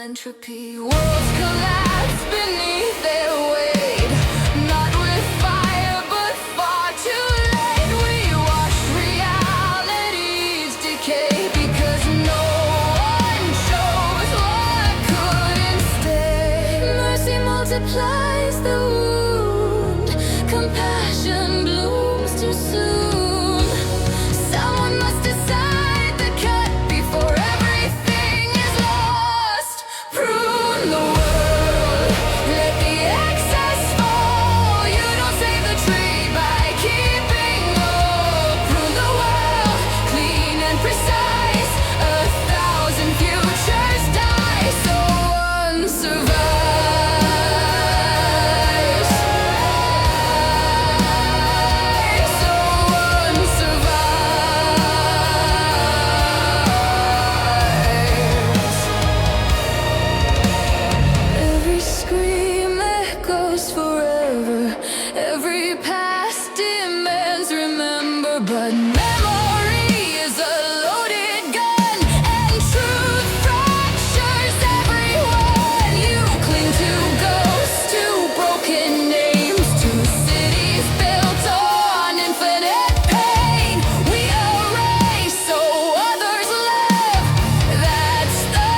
Entropy, worlds collapse beneath their weight. Not with fire, but far too late. We watch reality's decay because no one chose what couldn't stay. Mercy multiplies the wound. Compassion blooms too soon. Someone must decide the cut before everything is lost. Prune the world, let the excess fall. You don't save the tree by keeping up. Prune the world, clean and precise. 1,000 futures die, so one survives. So one survives. Every scream echoes forever. Every past demands remember, but memory is a loaded gun, and truth fractures everyone. You cling to ghosts, to broken names, to cities built on infinite pain. We erase so others live. That's the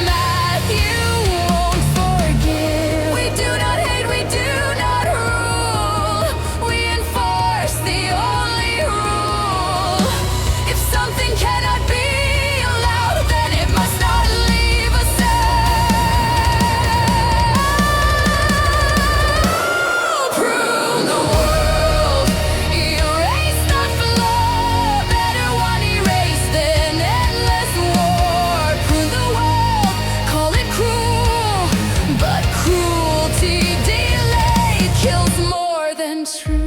math you won't forgive. We do not hate, we do not rule. We enforce the only rule. If something cannot be allowed, then it must not leave a cell. Prune the world, erase not flaw. Better one erased than endless war. Prune the world, call it cruel, but cruelty delayed kills more than truth.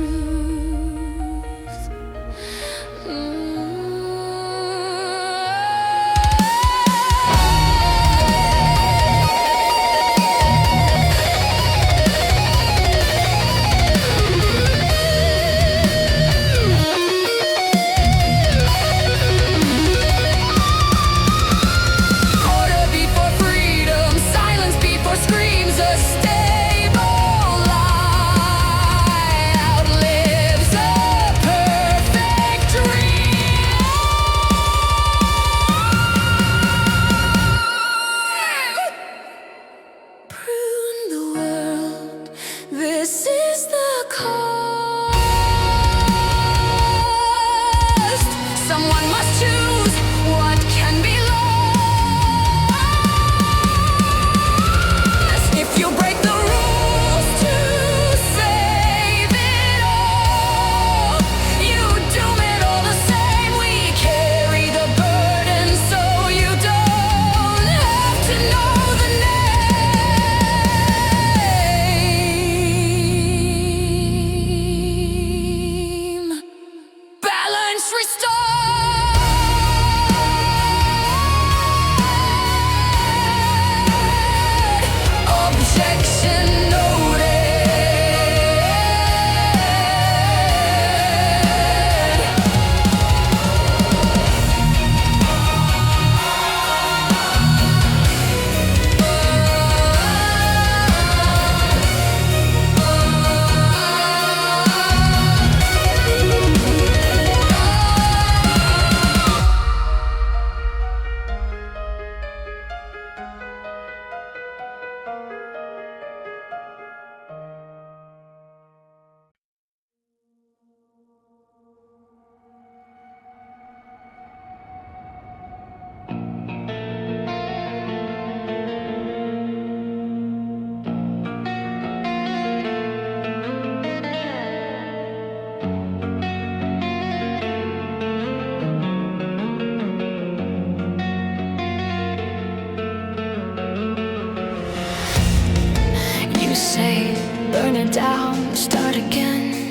it down, start again.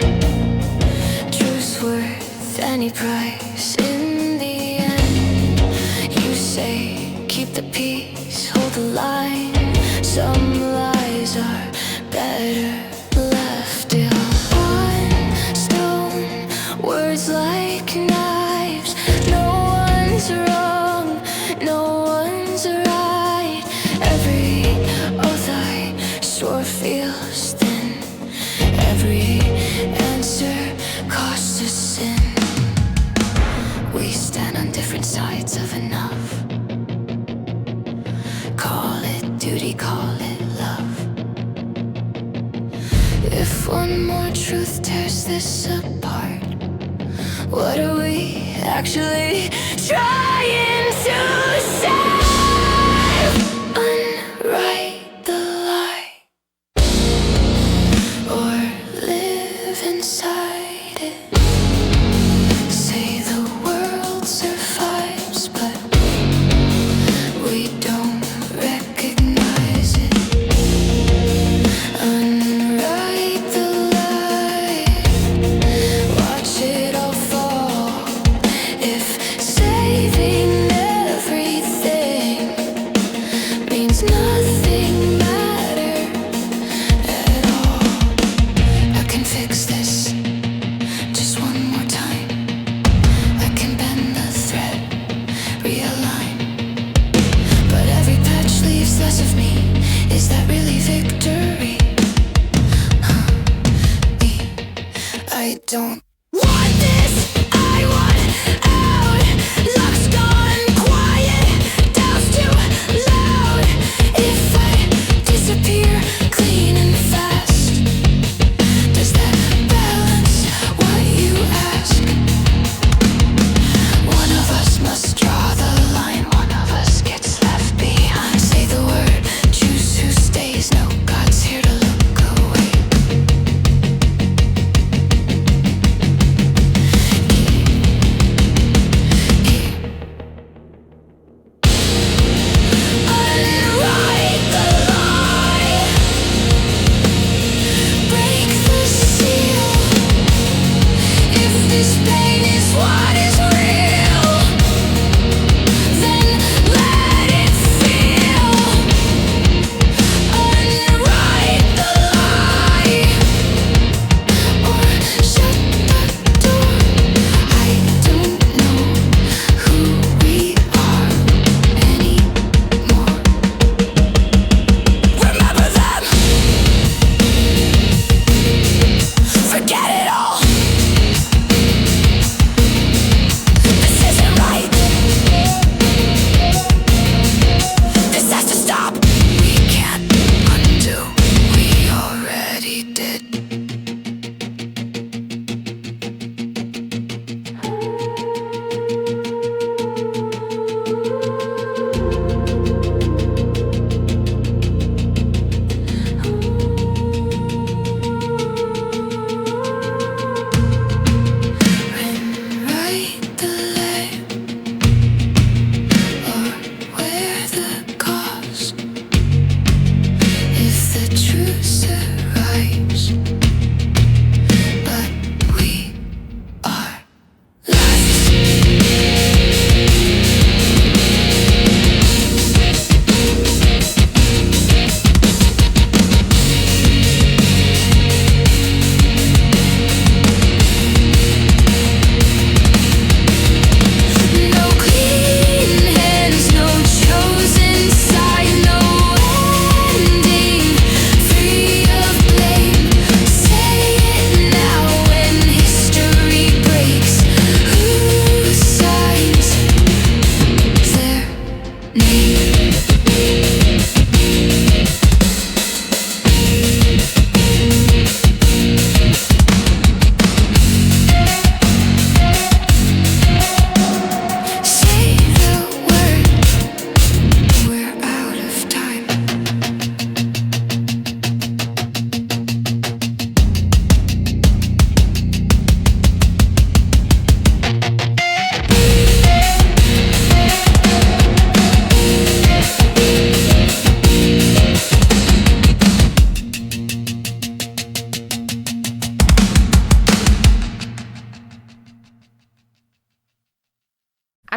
Truth's worth any price in the end. You say, keep the peace, hold the line. Some lies are better left on stone. Words like knives. No one's wrong, no one's right. Every oath I swore feels thin. Every answer costs a sin. We stand on different sides of enough. Call it duty, call it love. If one more truth tears this apart, what are we actually trying to say? Unwrite the lie, or live inside it. Say the world survives, but we don't recognize it. Unwrite the lie, watch it all fall. If saving everything means nothing matter at all, I can fix this just one more time. I can bend the thread, realign. But every patch leaves less of me. Is that really victory? I don't want this, I want out. Luck's gone quiet, doubt's too loud. If I disappear clean and fast, does that balance what you ask? One of us must draw the line, one of us gets left behind. Say the word, choose who stays. No God's here to look away.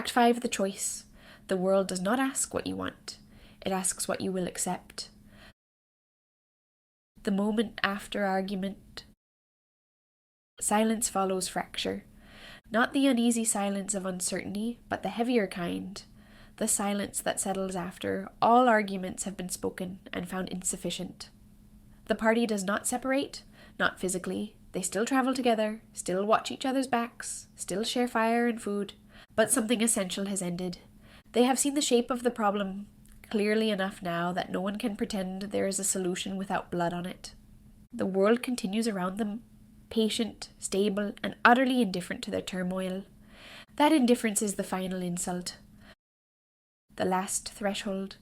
Act 5, the choice. The world does not ask what you want. It asks what you will accept. The moment after argument, silence follows fracture. Not the uneasy silence of uncertainty, but the heavier kind. The silence that settles after all arguments have been spoken and found insufficient. The party does not separate, not physically. They still travel together, still watch each other's backs, still share fire and food. But something essential has ended. They have seen the shape of the problem clearly enough now that no one can pretend there is a solution without blood on it. The world continues around them, patient, stable, and utterly indifferent to their turmoil. That indifference is the final insult. The last threshold.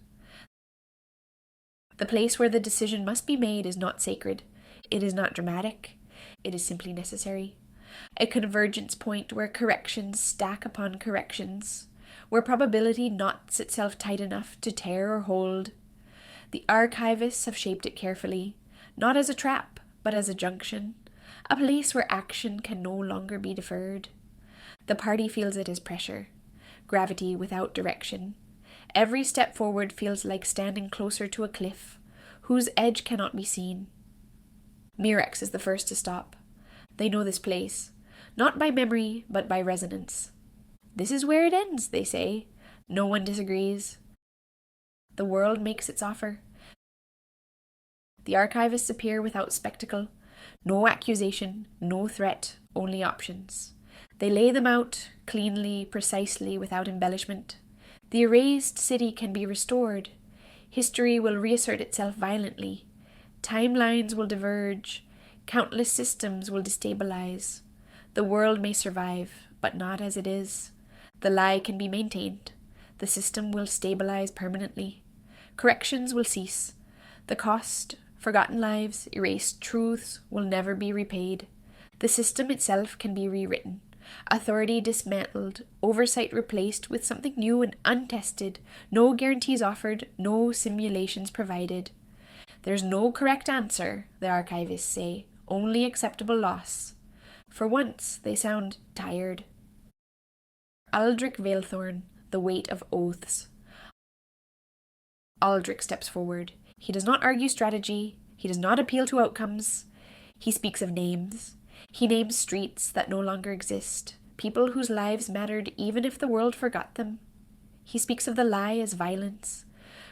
The place where the decision must be made is not sacred. It is not dramatic. It is simply necessary. A convergence point where corrections stack upon corrections, where probability knots itself tight enough to tear or hold. The archivists have shaped it carefully, not as a trap, but as a junction, a place where action can no longer be deferred. The party feels it as pressure, gravity without direction. Every step forward feels like standing closer to a cliff, whose edge cannot be seen. Mirex is the first to stop. They know this place, not by memory, but by resonance. This is where it ends, they say. No one disagrees. The world makes its offer. The archivists appear without spectacle. No accusation, no threat, only options. They lay them out, cleanly, precisely, without embellishment. The erased city can be restored. History will reassert itself violently. Timelines will diverge. Countless systems will destabilize. The world may survive, but not as it is. The lie can be maintained. The system will stabilize permanently. Corrections will cease. The cost, forgotten lives, erased truths will never be repaid. The system itself can be rewritten. Authority dismantled, oversight replaced with something new and untested, no guarantees offered, no simulations provided. There's no correct answer, the archivists say, only acceptable loss. For once, they sound tired. Aldrich Veilthorn, the weight of oaths. Aldrich steps forward. He does not argue strategy. He does not appeal to outcomes. He speaks of names. He names streets that no longer exist, people whose lives mattered even if the world forgot them. He speaks of the lie as violence,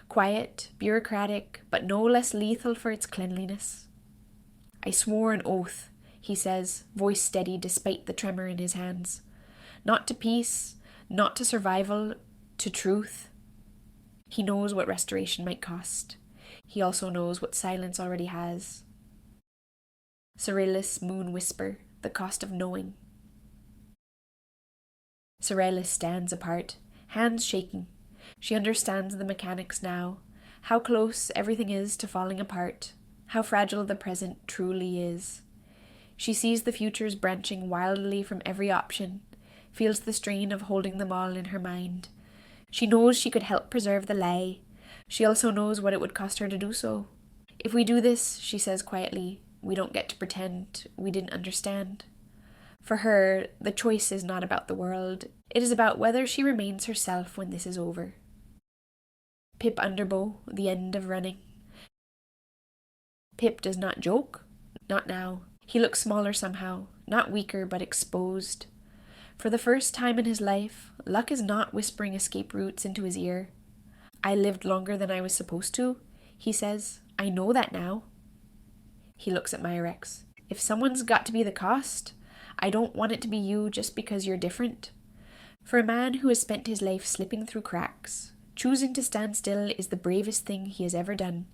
quiet, bureaucratic, but no less lethal for its cleanliness. I swore an oath, he says, voice steady despite the tremor in his hands. Not to peace, not to survival, to truth. He knows what restoration might cost. He also knows what silence already has. Cerealis moon whisper, the cost of knowing. Cerealis stands apart, hands shaking. She understands the mechanics now, how close everything is to falling apart, how fragile the present truly is. She sees the futures branching wildly from every option, feels the strain of holding them all in her mind. She knows she could help preserve the lie. She also knows what it would cost her to do so. If we do this, she says quietly, we don't get to pretend we didn't understand. For her, the choice is not about the world. It is about whether she remains herself when this is over. Pip Underbow, the end of running. Pip does not joke. Not now. He looks smaller somehow, not weaker but exposed. For the first time in his life, luck is not whispering escape routes into his ear. I lived longer than I was supposed to, he says. I know that now. He looks at Myrex. If someone's got to be the cost, I don't want it to be you just because you're different. For a man who has spent his life slipping through cracks, choosing to stand still is the bravest thing he has ever done.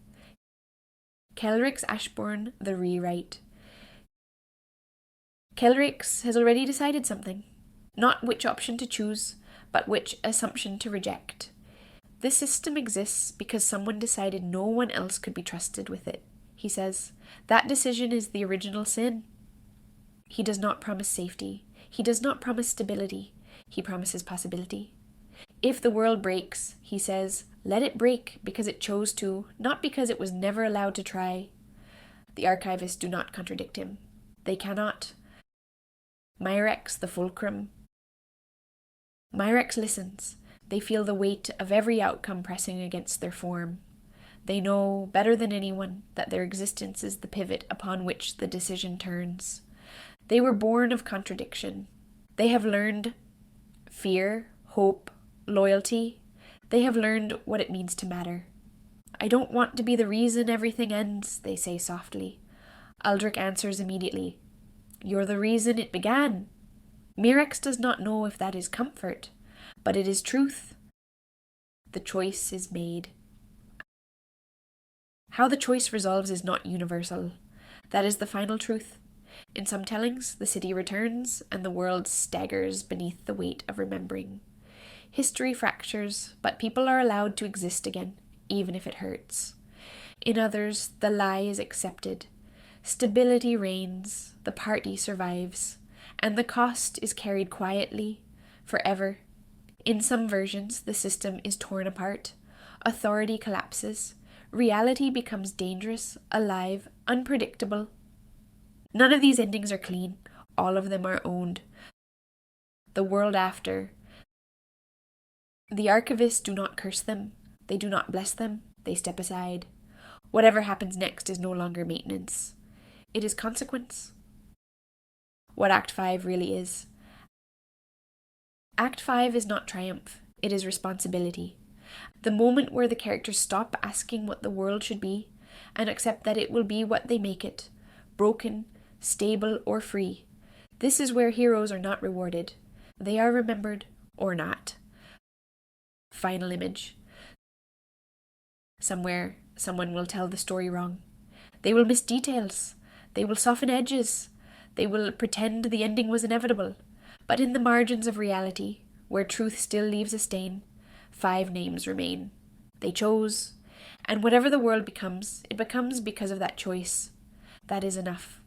Kelrix Ashbourne, the rewrite. Kelrix has already decided something. Not which option to choose, but which assumption to reject. This system exists because someone decided no one else could be trusted with it, he says. That decision is the original sin. He does not promise safety. He does not promise stability. He promises possibility. If the world breaks, he says, let it break because it chose to, not because it was never allowed to try. The archivists do not contradict him. They cannot. Myrex, the fulcrum. Myrex listens. They feel the weight of every outcome pressing against their form. They know, better than anyone, that their existence is the pivot upon which the decision turns. They were born of contradiction. They have learned fear, hope, loyalty. They have learned what it means to matter. I don't want to be the reason everything ends, they say softly. Aldrich answers immediately. You're the reason it began. Myrex does not know if that is comfort, but it is truth. The choice is made. How the choice resolves is not universal. That is the final truth. In some tellings, the city returns, and the world staggers beneath the weight of remembering. History fractures, but people are allowed to exist again, even if it hurts. In others, the lie is accepted. Stability reigns, the party survives, and the cost is carried quietly, forever. In some versions, the system is torn apart. Authority collapses. Reality becomes dangerous, alive, unpredictable. None of these endings are clean. All of them are owned. The world after. The archivists do not curse them. They do not bless them. They step aside. Whatever happens next is no longer maintenance. It is consequence. What Act 5 really is. Act 5 is not triumph. It is responsibility. The moment where the characters stop asking what the world should be and accept that it will be what they make it, broken, stable, or free. This is where heroes are not rewarded. They are remembered or not. Final image. Somewhere, someone will tell the story wrong. They will miss details. They will soften edges. They will pretend the ending was inevitable. But in the margins of reality, where truth still leaves a stain, 5 names remain. They chose, and whatever the world becomes, it becomes because of that choice. That is enough.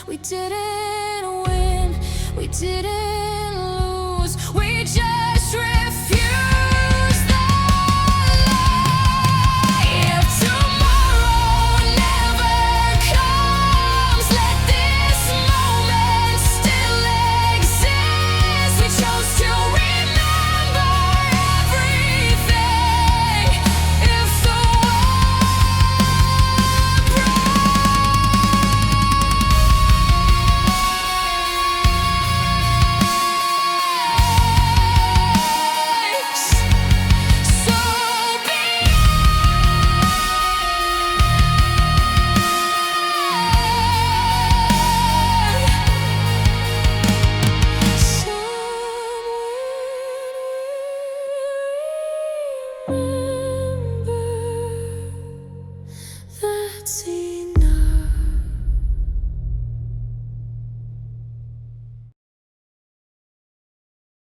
We didn't win, we didn't